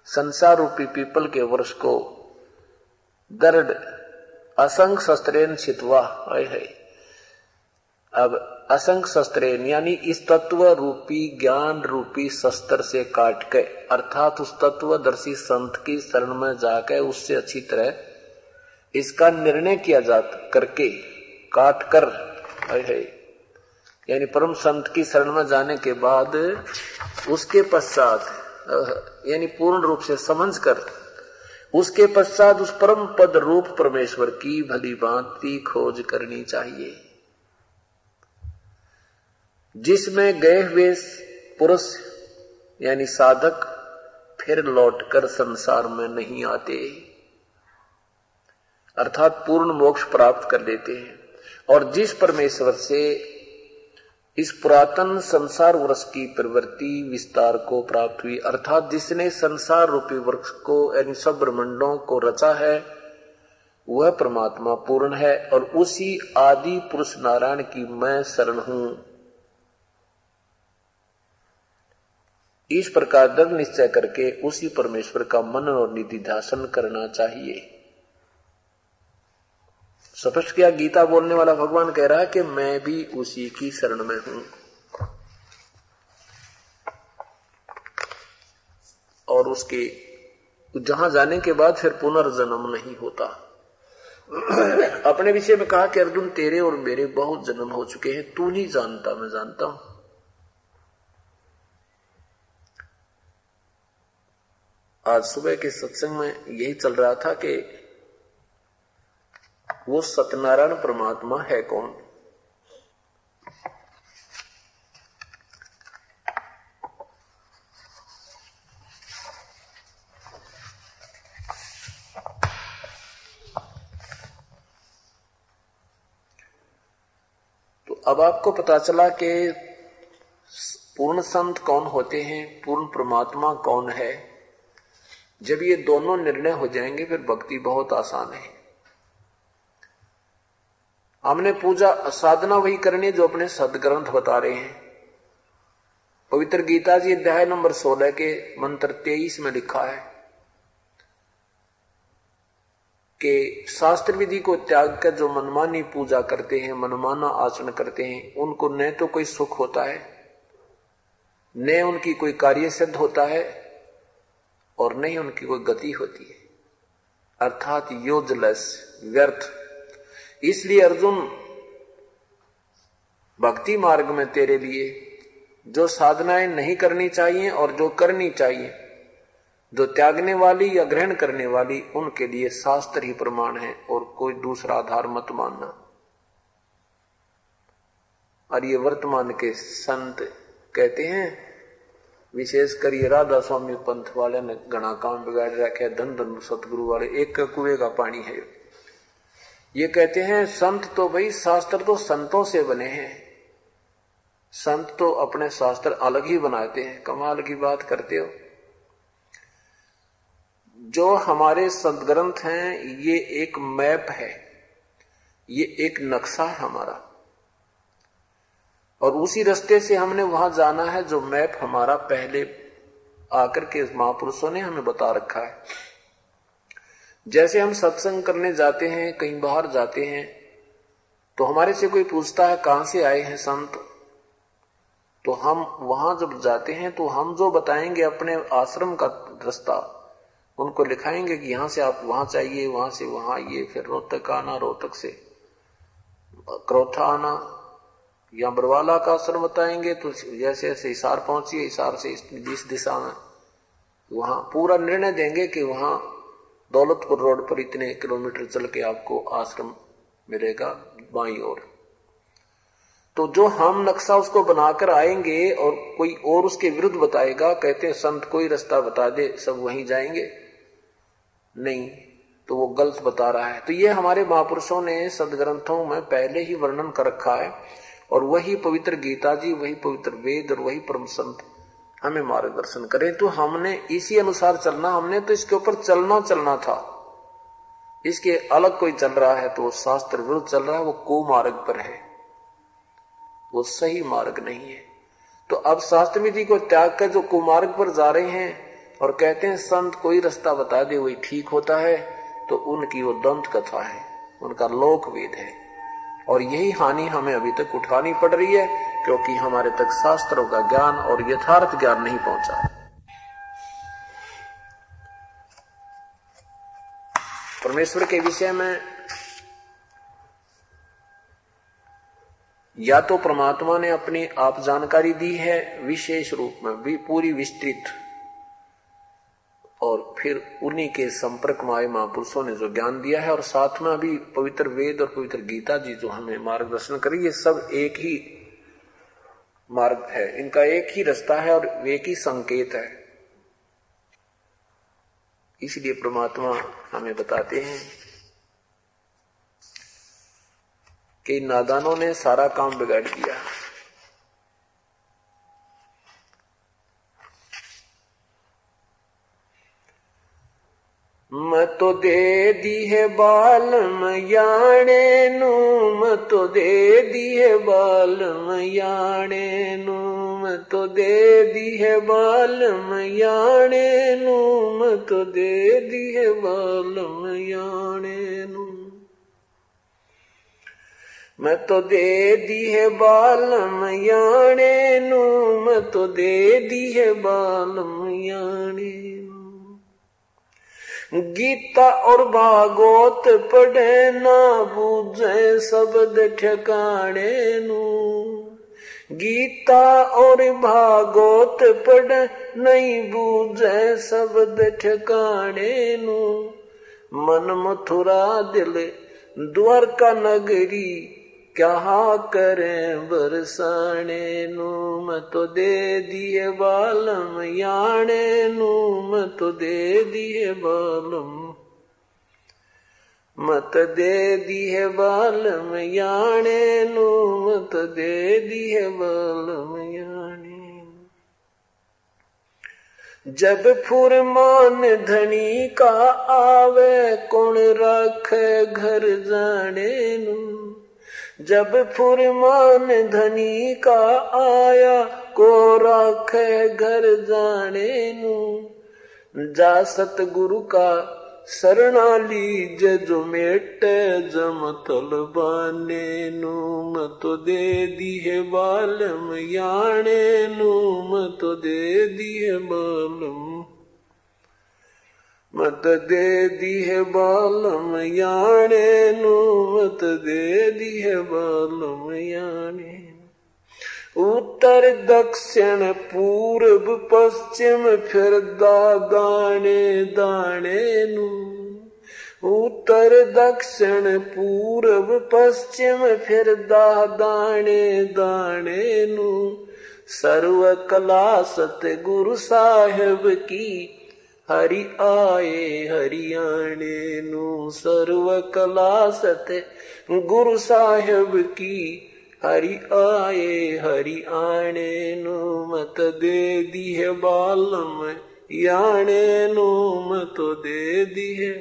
संसार रूपी पीपल के वृक्ष को दृढ़ असंग शस्त्रेन छितवा है। अब असंग शस्त्रेन यानी इस तत्व रूपी ज्ञान रूपी शस्त्र से काट के, अर्थात उस तत्वदर्शी संत की शरण में जाकर उससे अच्छी तरह इसका निर्णय किया जाता करके काट कर है, यानी परम संत की शरण में जाने के बाद उसके पश्चात यानी पूर्ण रूप से समझ कर उसके पश्चात उस परम पद रूप परमेश्वर की भली भांति खोज करनी चाहिए, जिसमें गए हुए पुरुष यानी साधक फिर लौटकर संसार में नहीं आते, अर्थात पूर्ण मोक्ष प्राप्त कर लेते हैं। और जिस परमेश्वर से इस पुरातन संसार वृक्ष की प्रवृत्ति विस्तार को प्राप्त हुई, अर्थात जिसने संसार रूपी वृक्ष को यानी सब ब्रह्मांडों को रचा है, वह परमात्मा पूर्ण है और उसी आदि पुरुष नारायण की मैं शरण हूं। इस प्रकार दृढ़ निश्चय करके उसी परमेश्वर का मनन और निधिध्यासन करना चाहिए। स्पष्ट किया, गीता बोलने वाला भगवान कह रहा है कि मैं भी उसी की शरण में हूं और उसके जहां जाने के बाद फिर पुनर्जन्म नहीं होता। अपने विषय में कहा कि अर्जुन तेरे और मेरे बहुत जन्म हो चुके हैं, तू नहीं जानता मैं जानता हूं। आज सुबह के सत्संग में यही चल रहा था कि वो सत्यनारायण परमात्मा है कौन। तो अब आपको पता चला कि पूर्ण संत कौन होते हैं, पूर्ण परमात्मा कौन है। जब ये दोनों निर्णय हो जाएंगे फिर भक्ति बहुत आसान है। हमने पूजा साधना वही करनी जो अपने सदग्रंथ बता रहे हैं। पवित्र गीता जी अध्याय नंबर 16 के मंत्र 23 में लिखा है कि शास्त्र विधि को त्याग कर जो मनमानी पूजा करते हैं, मनमाना आचरण करते हैं, उनको न तो कोई सुख होता है, न उनकी कोई कार्य सिद्ध होता है और न ही उनकी कोई गति होती है, अर्थात यूजलेस, व्यर्थ। इसलिए अर्जुन भक्ति मार्ग में तेरे लिए जो साधनाएं नहीं करनी चाहिए और जो करनी चाहिए, जो त्यागने वाली या ग्रहण करने वाली, उनके लिए शास्त्र ही प्रमाण है और कोई दूसरा आधार मत मानना। और ये वर्तमान के संत कहते हैं, विशेषकर ये राधा स्वामी पंथ वाले ने घना काम बिगाड़ रखे, धन धन सतगुरु वाले, एक कुएं का पानी है। ये कहते हैं संत तो भाई शास्त्र तो संतों से बने हैं, संत तो अपने शास्त्र अलग ही बनाते हैं। कमाल की बात करते हो। जो हमारे सदग्रंथ हैं ये एक मैप है, ये एक नक्शा है हमारा, और उसी रास्ते से हमने वहां जाना है जो मैप हमारा पहले आकर के महापुरुषों ने हमें बता रखा है। जैसे हम सत्संग करने जाते हैं, कहीं बाहर जाते हैं, तो हमारे से कोई पूछता है कहां से आए हैं संत, तो हम वहां जब जाते हैं तो हम जो बताएंगे अपने आश्रम का रास्ता उनको लिखाएंगे कि यहां से आप वहां चाहिए, वहां से वहां आइए, फिर रोहतक आना, रोहतक से क्रोथा आना, या बरवाला का आश्रम बताएंगे तो जैसे जैसे हिसार पहुंचिए, हिसार से जिस दिशा में, वहां पूरा निर्णय देंगे कि वहां दौलतपुर रोड पर इतने किलोमीटर चल के आपको आश्रम मिलेगा बाईं ओर। तो जो हम नक्शा उसको बनाकर आएंगे और कोई और उसके विरुद्ध बताएगा, कहते हैं संत कोई रास्ता बता दे सब वहीं जाएंगे, नहीं। तो वो गलत बता रहा है। तो ये हमारे महापुरुषों ने सदग्रंथों में पहले ही वर्णन कर रखा है, और वही पवित्र गीता जी, वही पवित्र वेद और वही परम संत हमें मार्गदर्शन करें। तो हमने इसी अनुसार चलना, हमने तो इसके ऊपर चलना था। इसके अलग कोई चल रहा है तो वो शास्त्र विरुद्ध चल रहा है, वो कुमार्ग पर है, वो सही मार्ग नहीं है। तो अब शास्त्र विधि को त्याग कर जो कुमार्ग पर जा रहे हैं और कहते हैं संत कोई रास्ता बता दे वही ठीक होता है, तो उनकी वो दंत कथा है, उनका लोक वेद है। और यही हानि हमें अभी तक उठानी पड़ रही है, क्योंकि हमारे तक शास्त्रों का ज्ञान और यथार्थ ज्ञान नहीं पहुंचा। परमेश्वर के विषय में या तो परमात्मा ने अपनी आप जानकारी दी है विशेष रूप में भी पूरी विस्तृत, और फिर उन्हीं के संपर्क में आए महापुरुषों ने जो ज्ञान दिया है, और साथ में अभी पवित्र वेद और पवित्र गीता जी जो हमें मार्गदर्शन करी, ये सब एक ही मार्ग है, इनका एक ही रास्ता है और एक ही संकेत है। इसलिए परमात्मा हमें बताते हैं कि नादानों ने सारा काम बिगाड़ दिया। मत तो दे दी है बालम याने नू, मत तो दे दी है बालम याने नू, मत तो दे दी है बालम याने नू, मत तो दे दी है बालम याने नू, मैं तो दे दी है बालम याने नू, मैं तो दे दी है बालम याने नू। गीता और भागवत पढ़े ना बूझे शब्द ठिकाने नू, गीता और भागवत पढ़े नहीं बूझे शब्द ठिकाने नू, मन मथुरा दिल द्वारका नगरी क्या करें बरसाने नू, मैं तो दे दिए बालम याने नू, मैं तो दे दिए बालम, मत दे दिए बालम याने नू, मत दे दिए बालम याने। जब फुरमान धनी का आवे कौन रखे घर जाने नू, जब फुरमान धनी का आया को रखे घर जाने नू, जा सतगुरु का शरणा लीजे जो मेटे जम तलबाने नू, मैं तो दे दिए बालम याने नू, मैं तो दे दिए बालम, मत दे दिए बालम याने नू, मत दे दिए बालम याने। उत्तर दक्षिण पूर्व पश्चिम फिर दाने दाने नू, उत्तर दक्षिण पूर्व पश्चिम फिर दाने दाने नू, सर्व कला सतगुरु साहिब की हरि आए हरियाणे नू, सर्व कला सत गुरु साहिब की हरि आए हरियाणे नू, मत दे दिए बालम याने नू, मत दे दिए,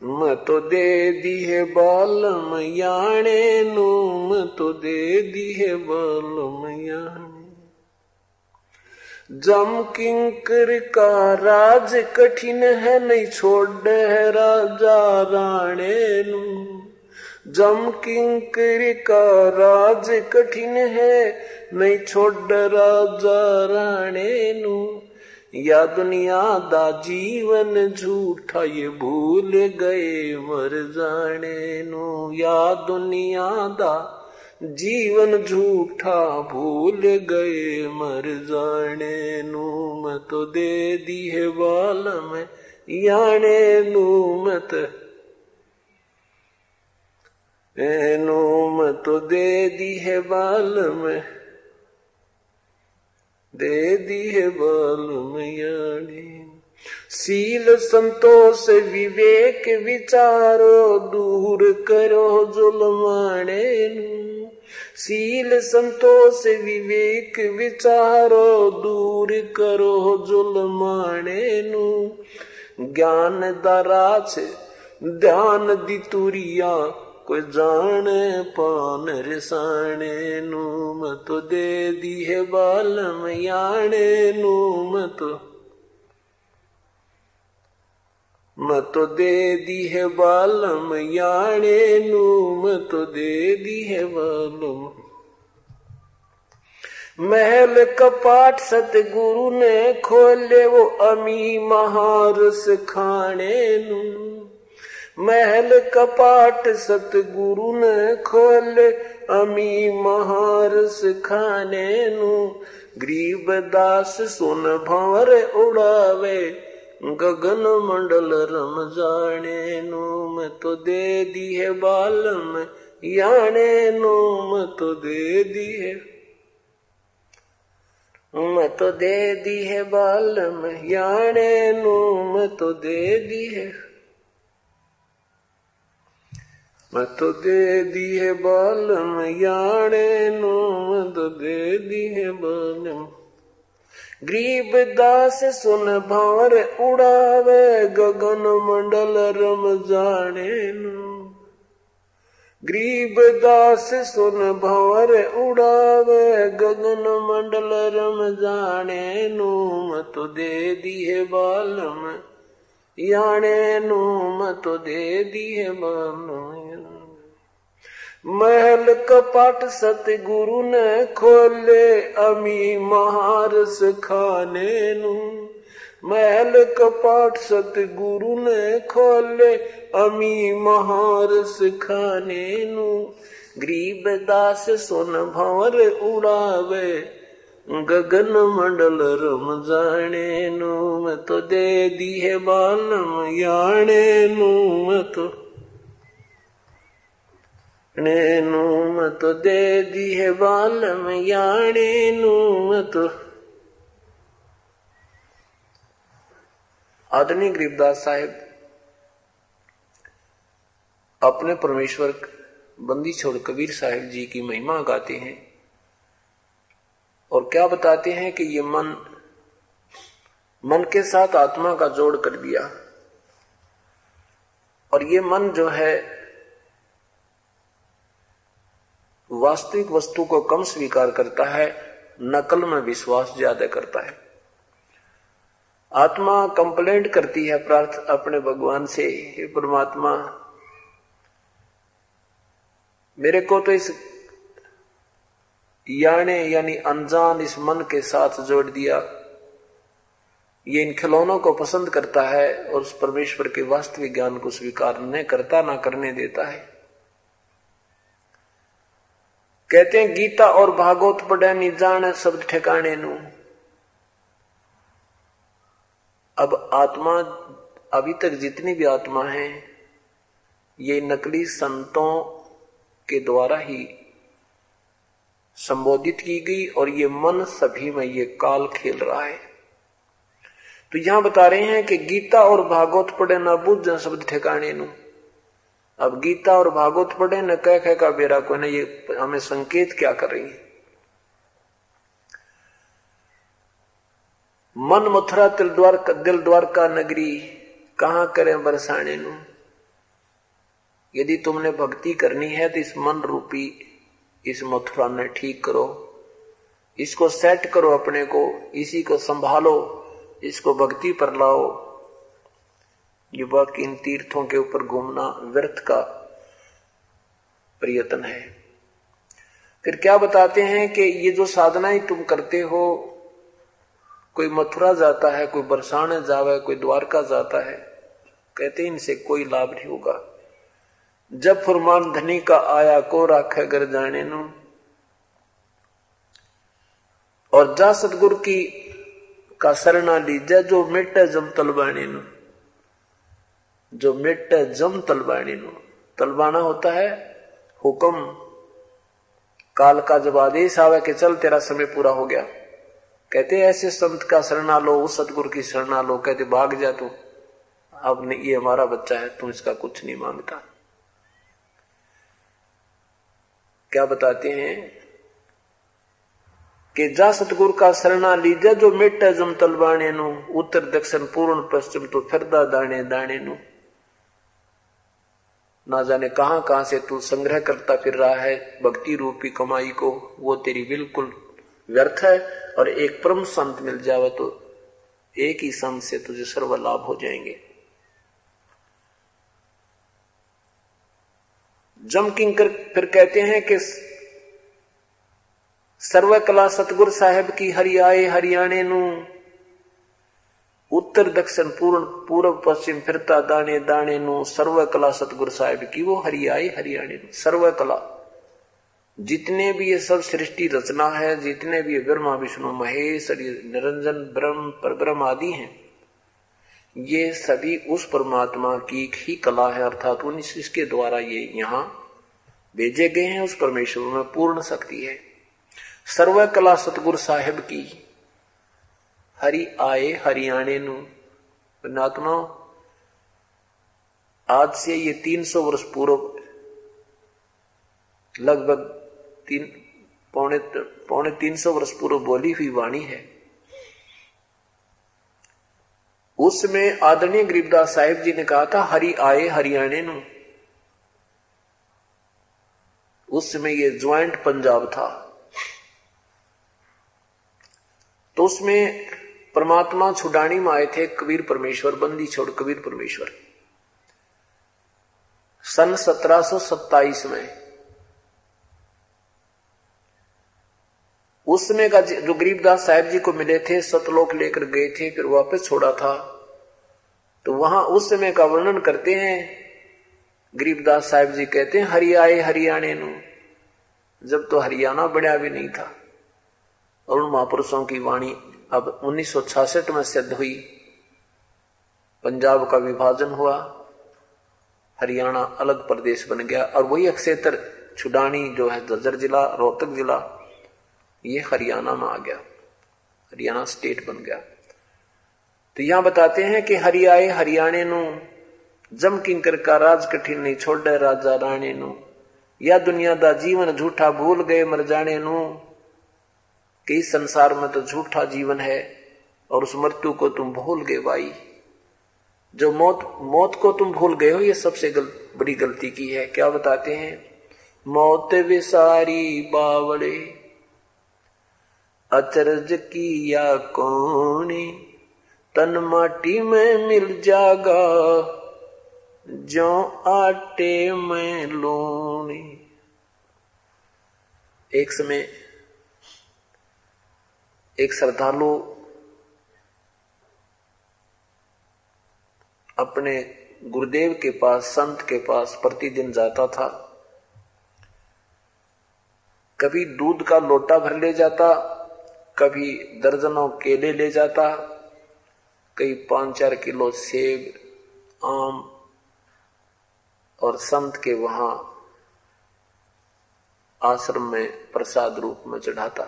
मत दे दिए बालम याने नू, मत दे दिए बालम याने। जम किंकर का राज कठिन है नहीं छोड़ है राजा राणे नू, जम किंकर का राज कठिन है नहीं छोड़ राजा राणे नू, या दुनिया दा जीवन झूठा ये भूल गए मर जाने नू, या दुनिया दा जीवन झूठा भूल गए मर जाने नू, मैं तो दे दिए बालम याने नू, मत नू, मैं तो दे दिए बालम, दे दिए बालम याने। सील संतोष विवेक विचारो दूर करो जुल्माने नू। सील संतोष विवेक विचारो दूर करो जुल्माने नू। ज्ञान दराज ध्यान दी तुरिया कोई जाने पान रिसाने नू। मत दे दी है बालम याने नू। मत दे दी है बालम याने नू। मत दे दी है बालम। महल कपाट सतगुरु ने खोले वो अमी महारस खाने नू। महल कपाट सतगुरु ने खोले अमी महारस खाने नू। गरीब दास सुन भंवर उड़ावे गगन मंडल रम जाने नू। मैं तो दे दी है बालम याने नू। मैं तो दे दी है, मैं तो दे दी है बालम याने नू। मैं तो दे दी है, मैं तो दे दी है बालम याने नू। मैं तो दे दी है बालम। गरीब दास सुन भावर उड़ावे गगन मंडल रम जाने नू। गरीब दास सुन भंवर उड़ावे गगन मंडल रम जाने नू। मैं तो दे दी है बालम याने नू। मैं तो दे दी है बालम। महल कपाट सतगुरु ने खोले अमी महारस खाने नू। महल कपाट सतगुरु ने खोले अमी महारस खाने नू। गरीब दास सुन भंवर उड़ावे गगन मंडल रम जाने नू। मैं तो दे दी है बालम याने नू। मैं तो नैनू। मैं तो दे दी है बालम याने नू। मैं तो आदरणीय गरीबदास साहिब अपने परमेश्वर बंदी छोड़ कबीर साहिब जी की महिमा गाते हैं और क्या बताते हैं कि ये मन के साथ आत्मा का जोड़ कर दिया और ये मन जो है वास्तविक वस्तु को कम स्वीकार करता है, नकल में विश्वास ज्यादा करता है। आत्मा कंप्लेंट करती है अपने भगवान से, हे परमात्मा मेरे को तो इस याने यानी अनजान इस मन के साथ जोड़ दिया, ये इन खिलौनों को पसंद करता है और उस परमेश्वर के वास्तविक ज्ञान को स्वीकार न करता, ना करने देता है। कहते हैं गीता और भागवत पढ़े नि जाने शब्द ठिकाने नू। अब आत्मा अभी तक जितनी भी आत्मा है ये नकली संतों के द्वारा ही संबोधित की गई और ये मन सभी में ये काल खेल रहा है। तो यहां बता रहे हैं कि गीता और भागवत पढ़े न बुझ शब्द ठिकाने नू। अब गीता और भागवत पढ़े न कह का बेरा को न, ये हमें संकेत क्या कर रही है। मन मथुरा दिल द्वारका नगरी कहां करें बरसाने नू। यदि तुमने भक्ति करनी है तो इस मन रूपी इस मथुरा ने ठीक करो, इसको सेट करो अपने को, इसी को संभालो, इसको भक्ति पर लाओ। युवक इन तीर्थों के ऊपर घूमना व्यर्थ का प्रयत्न है। फिर क्या बताते हैं कि ये जो साधनाएं तुम करते हो, कोई मथुरा जाता है, कोई बरसाने जावे, कोई द्वारका जाता है, कहते इनसे कोई लाभ नहीं होगा। जब फरमान धनी का आया को राखे घर जाने नू। और जा सतगुरु की का शरणा लीजा जो मिटे जम तलबानी नू। जो मिटे जम तलबानी नू, तलबाना होता है हुक्म, काल का जब आदेश आवे कि चल तेरा समय पूरा हो गया, कहते ऐसे संत का शरणा लो, उस सतगुरु की शरणा लो। कहते भाग जा तू, अब ये हमारा बच्चा है, तू इसका कुछ नहीं मांगता। क्या बताते हैं कि जा सतगुरु का शरणा लीजा, जो मिट जम तलवाने नु, उत्तर दक्षिण पूर्ण पश्चिम तो फिरदा दाने दाने नु। ना जाने कहां कहां से तू संग्रह करता फिर रहा है भक्ति रूपी कमाई को, वो तेरी बिल्कुल व्यर्थ है। और एक परम संत मिल जावे तो एक ही संत से तुझे सर्व लाभ हो जाएंगे। जम किंकर फिर कहते हैं कि सर्व कला सतगुरु साहेब की हरि आए हरियाणे नु, उत्तर दक्षिण पूर्व पश्चिम फिरता दाने दाने नु। सर्व कला सतगुरु साहेब की वो हरि आए हरियाणे नु। सर्व कला, जितने भी ये सब सृष्टि रचना है, जितने भी ब्रह्मा विष्णु महेश निरंजन ब्रह्म परब्रह्म आदि हैं, ये सभी उस परमात्मा की ही कला है, अर्थात इसके द्वारा ये यहाँ भेजे गए हैं। उस परमेश्वर में पूर्ण शक्ति है। सर्व कला सतगुरु साहेब की हरि आए हरियाणे नु। पुण्यात्मा, आज से ये 300 वर्ष पूर्व, लगभग पौने 300 वर्ष पूर्व बोली हुई वाणी है। उसमें आदरणीय गरीबदास साहिब जी ने कहा था हरि आए हरियाणे नु। उस समय ये ज्वाइंट पंजाब था, तो उसमें परमात्मा छुड़ानी में आए थे कबीर परमेश्वर, बंदी छोड़ कबीर परमेश्वर, सन 1727 में। उस समय का जो गरीबदास साहिब जी को मिले थे, सतलोक लेकर गए थे, फिर वापस छोड़ा था, तो वहां उस समय का वर्णन करते हैं गरीबदास साहिब जी। कहते हैं हरि आए हरियाणे नु, जब तो हरियाणा बना भी नहीं था। और उन महापुरुषों की वाणी अब 1966 में सिद्ध हुई, पंजाब का विभाजन हुआ, हरियाणा अलग प्रदेश बन गया। और वही क्षेत्र छुडानी जो है झज्जर जिला, रोहतक जिला, ये हरियाणा में आ गया, हरियाणा स्टेट बन गया। तो यहां बताते हैं कि हरि आए हरियाणे नु, जम किंकर का राज कठिन नहीं छोड़े राजा राणे नु। या दुनिया दा जीवन झूठा भूल गए मर जाने नु, कि इस संसार में तो झूठा जीवन है और उस मृत्यु को तुम भूल गए भाई। जो मौत को तुम भूल गए हो, ये सबसे बड़ी गलती की है। क्या बताते हैं, मौत विसारी बावड़े अचरज किया कौने, तन माटी में मिल जागा जो आटे में लोने। एक समय एक श्रद्धालु अपने गुरुदेव के पास, संत के पास प्रतिदिन जाता था। कभी दूध का लोटा भर ले जाता, कभी दर्जनों केले ले जाता, कई 5-4 किलो सेब आम, और संत के वहां आश्रम में प्रसाद रूप में चढ़ाता।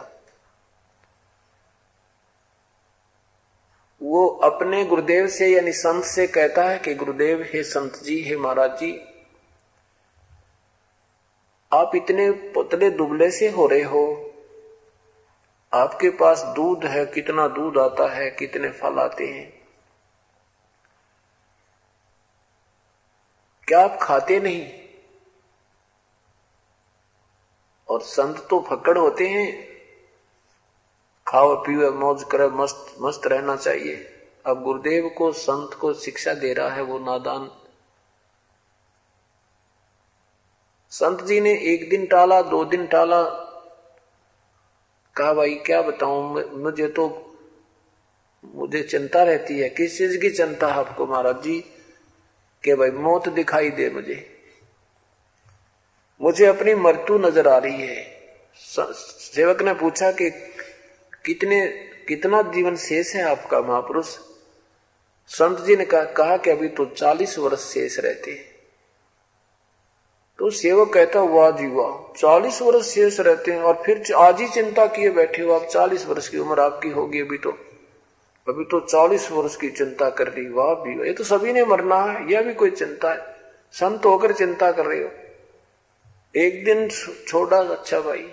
वो अपने गुरुदेव से यानी संत से कहता है कि गुरुदेव, हे संत जी, हे महाराज जी, आप इतने पतले दुबले से हो रहे हो, आपके पास दूध है, कितना दूध आता है, कितने फल आते हैं, क्या आप खाते नहीं? और संत तो फक्कड़ होते हैं, खाओ पियो मौज करे, मस्त रहना चाहिए। अब गुरुदेव को, संत को शिक्षा दे रहा है वो नादान। संत जी ने 1 दिन टाला, 2 दिन टाला, कहा भाई क्या बताऊं, मुझे चिंता रहती है। किस चीज की चिंता है आपको महाराज जी? कि भाई मौत दिखाई दे, मुझे अपनी मृत्यु नजर आ रही है। सेवक ने पूछा कि कितना जीवन शेष है आपका महापुरुष? संत जी ने कहा कि अभी तो 40 वर्ष शेष रहते। तो तो सेवक कहता वाह जी वाह, 40 वर्ष शेष रहते हैं और फिर आज ही चिंता किए बैठे हो आप। 40 वर्ष की उम्र आपकी होगी अभी तो 40 वर्ष की चिंता कर रही, वाह भी वाह, ये तो सभी ने मरना है, यह भी कोई चिंता है? संत होकर चिंता कर रहे हो। एक दिन छोड़ा, अच्छा भाई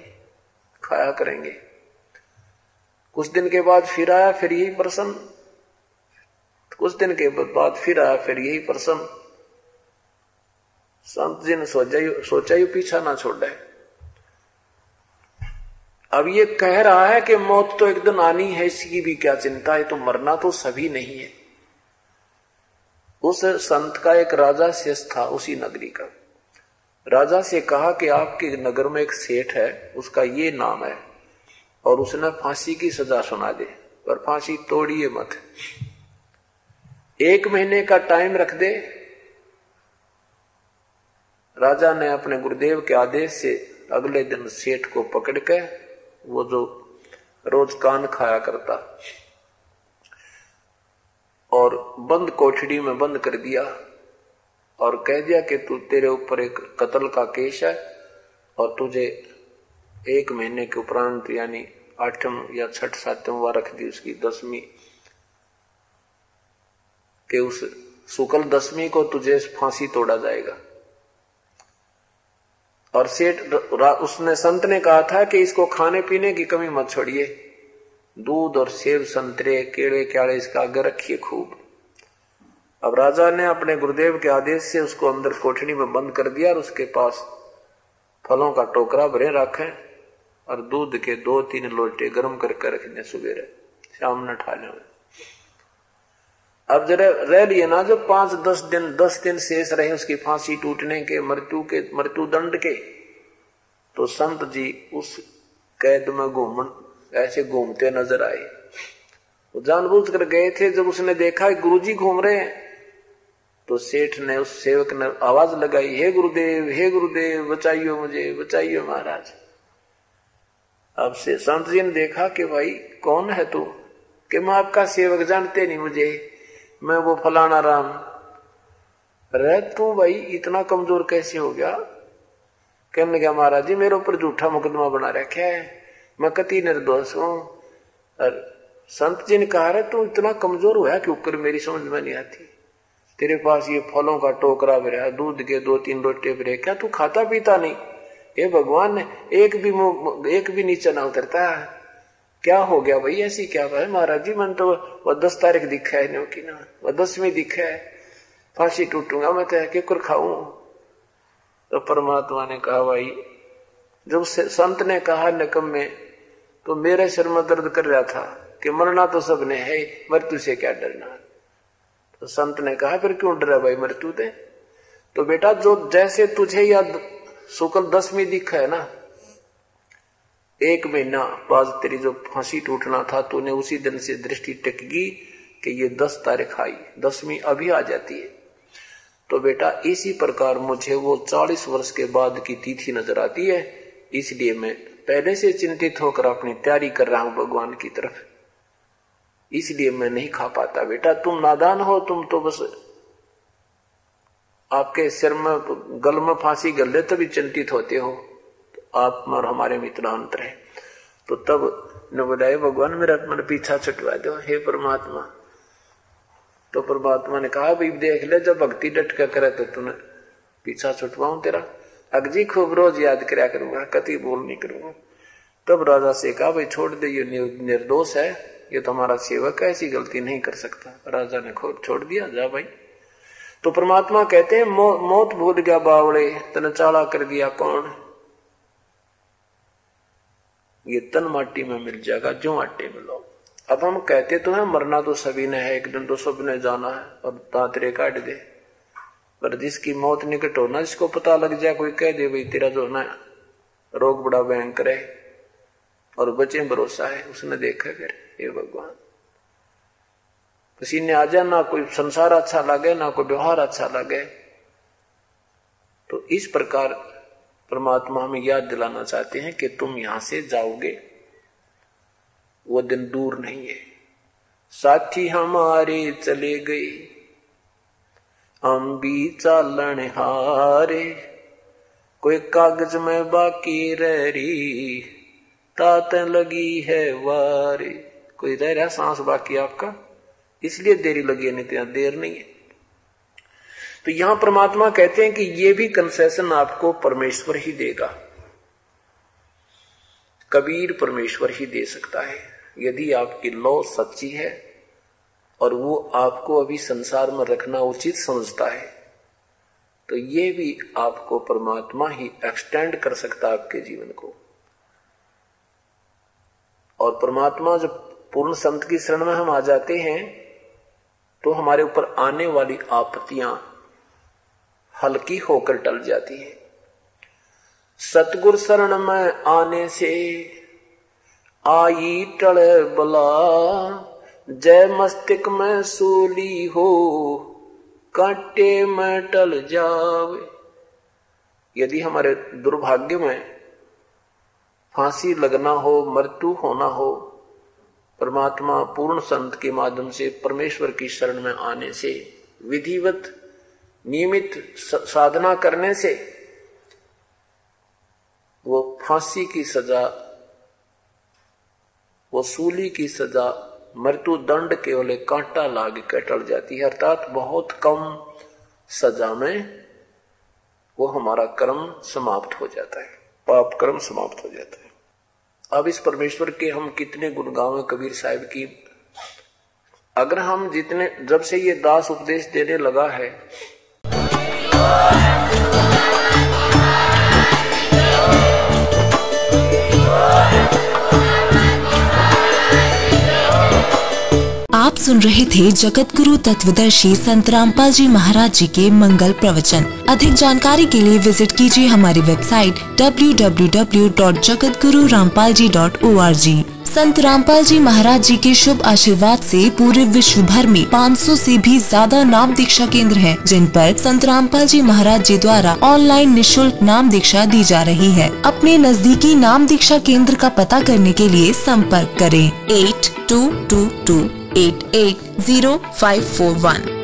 खाया करेंगे। कुछ दिन के बाद फिर आया, फिर यही प्रश्न। कुछ दिन के बाद फिर आया, फिर यही प्रश्न। संत जी ने सोचा ही पीछा ना छोड़े। अब ये कह रहा है कि मौत तो एक दिन आनी है, इसकी भी क्या चिंता है, तो मरना तो सभी नहीं है। उस संत का एक राजा शेष था उसी नगरी का। राजा से कहा कि आपके नगर में एक सेठ है, उसका ये नाम है और उसने फांसी की सजा सुना दे, पर फांसी तोड़िए मत, 1 महीने का टाइम रख दे। राजा ने अपने गुरुदेव के आदेश से अगले दिन सेठ को पकड़ के, वो जो रोज कान खाया करता, और बंद कोठड़ी में बंद कर दिया और कह दिया कि तू, तेरे ऊपर एक कत्ल का केस है और तुझे 1 महीने के उपरांत यानी 8वें या 6 7वें रख दी उसकी 10वीं के उस शुक्ल 10वीं को तुझे फांसी तोड़ा जाएगा। और सेठ उसने संत ने कहा था कि इसको खाने पीने की कमी मत छोड़िए, दूध और सेब संतरे केले क्याड़े इसका आगे रखिए खूब। अब राजा ने अपने गुरुदेव के आदेश से उसको अंदर कोठड़ी में बंद कर दिया और उसके पास फलों का टोकरा भरे रखे और दूध के 2-3 लोटे गर्म करके रखने, सवेरे शाम न ठा लें। अब जरा रह लिए ना, जो 5-10 दिन शेष रहे उसकी फांसी टूटने के, मृत्यु दंड के, तो संत जी उस कैद में ऐसे घूमते नजर आए। वो जानबूझ कर गए थे। जब उसने देखा गुरुजी घूम रहे हैं तो सेठ ने, उस सेवक ने आवाज लगाई, हे गुरुदेव बचाइयो मुझे, बचाइयो महाराज। अब से संत जी ने देखा कि भाई कौन है तू? कि मैं आपका सेवक, जानते नहीं मुझे, मैं वो फलाना राम। अरे तू भाई इतना कमजोर कैसे हो गया? कहने लगा महाराज जी मेरे ऊपर झूठा मुकदमा बना रखा है, मैं कति निर्दोष हूं। और संत जी ने कहा रे तू इतना कमजोर हुआ कि ऊपर मेरी समझ में नहीं आती, तेरे पास ये फलों का टोकरा भरा, दूध के 2-3 लोटे भरे, क्या तू खाता पीता नहीं? ये भगवान ने एक भी नीचे ना उतरता, क्या हो गया भाई? ऐसी क्या है महाराज जी? मन तो वह 10 तारीख दिखा है नो की ना, वह 10वीं दिखा है, फांसी टूटूंगा मैं तो क्या कर खाऊं? तो परमात्मा ने कहा भाई, जब संत ने कहा निकम्मे, तो मेरे सिर में दर्द कर रहा था कि मरना तो सबने है, मृत्यु से क्या डरना। तो संत ने कहा फिर क्यों डरा भाई मृत्यु से? तो बेटा जो जैसे तुझे या शुक्ल 10वीं दिखा है ना, 1 महीना बाद तेरी जो फांसी टूटना था, तूने उसी दिन से दृष्टि टिकगी कि ये 10 तारीख आई, 10वीं अभी आ जाती है। तो बेटा इसी प्रकार मुझे वो 40 वर्ष के बाद की तिथि नजर आती है, इसलिए मैं पहले से चिंतित होकर अपनी तैयारी कर रहा हूं भगवान की तरफ, इसलिए मैं नहीं खा पाता। बेटा तुम नादान हो, तुम तो बस आपके सिर में गल में फांसी गल ले तभी चिंतित होते हो, आप और हमारे मित्र अंतर है। तो तब न बोला भगवान मेरा मन पीछा छुटवा दो, हे परमात्मा। तो परमात्मा ने कहा भाई देख ले, जब भक्ति डट कर करे तो तुमने पीछा छुटवाऊं तेरा, अगजी खूब रोज याद करया करूंगा, कति बोल नहीं करूंगा। तब राजा से कहा भाई छोड़ दे, ये निर्दोष है, ये तो हमारा सेवक है, ऐसी गलती नहीं कर सकता। राजा ने छोड़ दिया, जा भाई। तो परमात्मा कहते हैं मौत भूल गया बावड़े, तन चाला कर दिया कौन? ये तन माटी में मिल जाएगा जो आटे में लो। अब हम कहते तो हैं मरना तो सभी ने है, एक दिन तो सबने जाना है, अब दांतरे काट दे। पर जिसकी मौत निकट हो ना, जिसको पता लग जाए, कोई कह दे भाई तेरा जो ना रोग बड़ा भयंकर है और बचे भरोसा है, उसने देखा फिर हे भगवान पसीने आ जाए, ना कोई संसार अच्छा लगे ना कोई व्यवहार अच्छा लगे। तो इस प्रकार परमात्मा हमें याद दिलाना चाहते हैं कि तुम यहां से जाओगे, वो दिन दूर नहीं है। साथी हमारे चले गए, हम भी चालन हारे, कोई कागज में बाकी रह रही, तात लगी है वारी। कोई रह रहा सांस बाकी आपका, इसलिए देरी लगी है, नहीं तो यहां देर नहीं है। तो यहां परमात्मा कहते हैं कि ये भी कंसेशन आपको परमेश्वर ही देगा, कबीर परमेश्वर ही दे सकता है, यदि आपकी लौ सच्ची है और वो आपको अभी संसार में रखना उचित समझता है, तो ये भी आपको परमात्मा ही एक्सटेंड कर सकता है आपके जीवन को। और परमात्मा जब पूर्ण संत की शरण में हम आ जाते हैं तो हमारे ऊपर आने वाली आपत्तियां हल्की होकर टल जाती है। सतगुर शरण में आने से आई टल बला, जय मस्तिष्क में सूली हो कांटे में टल जावे। यदि हमारे दुर्भाग्य में फांसी लगना हो, मृत्यु होना हो, परमात्मा पूर्ण संत के माध्यम से परमेश्वर की शरण में आने से, विधिवत नियमित साधना करने से वो फांसी की सजा, वो सूली की सजा, मृत्यु दंड केवल कांटा लाग के टल जाती है। अर्थात बहुत कम सजा में वो हमारा कर्म समाप्त हो जाता है, पाप कर्म समाप्त हो जाता है। अब इस परमेश्वर के हम कितने गुण गावें कबीर साहब की। अगर हम जितने, जब से ये दास उपदेश देने लगा है, आप सुन रहे थे जगत गुरु तत्वदर्शी संत रामपाल जी महाराज जी के मंगल प्रवचन। अधिक जानकारी के लिए विजिट कीजिए हमारी वेबसाइट www.jagatgururampalji.org। संत रामपाल जी महाराज जी के शुभ आशीर्वाद से पूरे विश्व भर में 500 से भी ज्यादा नाम दीक्षा केंद्र हैं, जिन पर संत रामपाल जी महाराज जी द्वारा ऑनलाइन निःशुल्क नाम दीक्षा दी जा रही है। अपने नजदीकी नाम दीक्षा केंद्र का पता करने के लिए संपर्क करें 8222880541।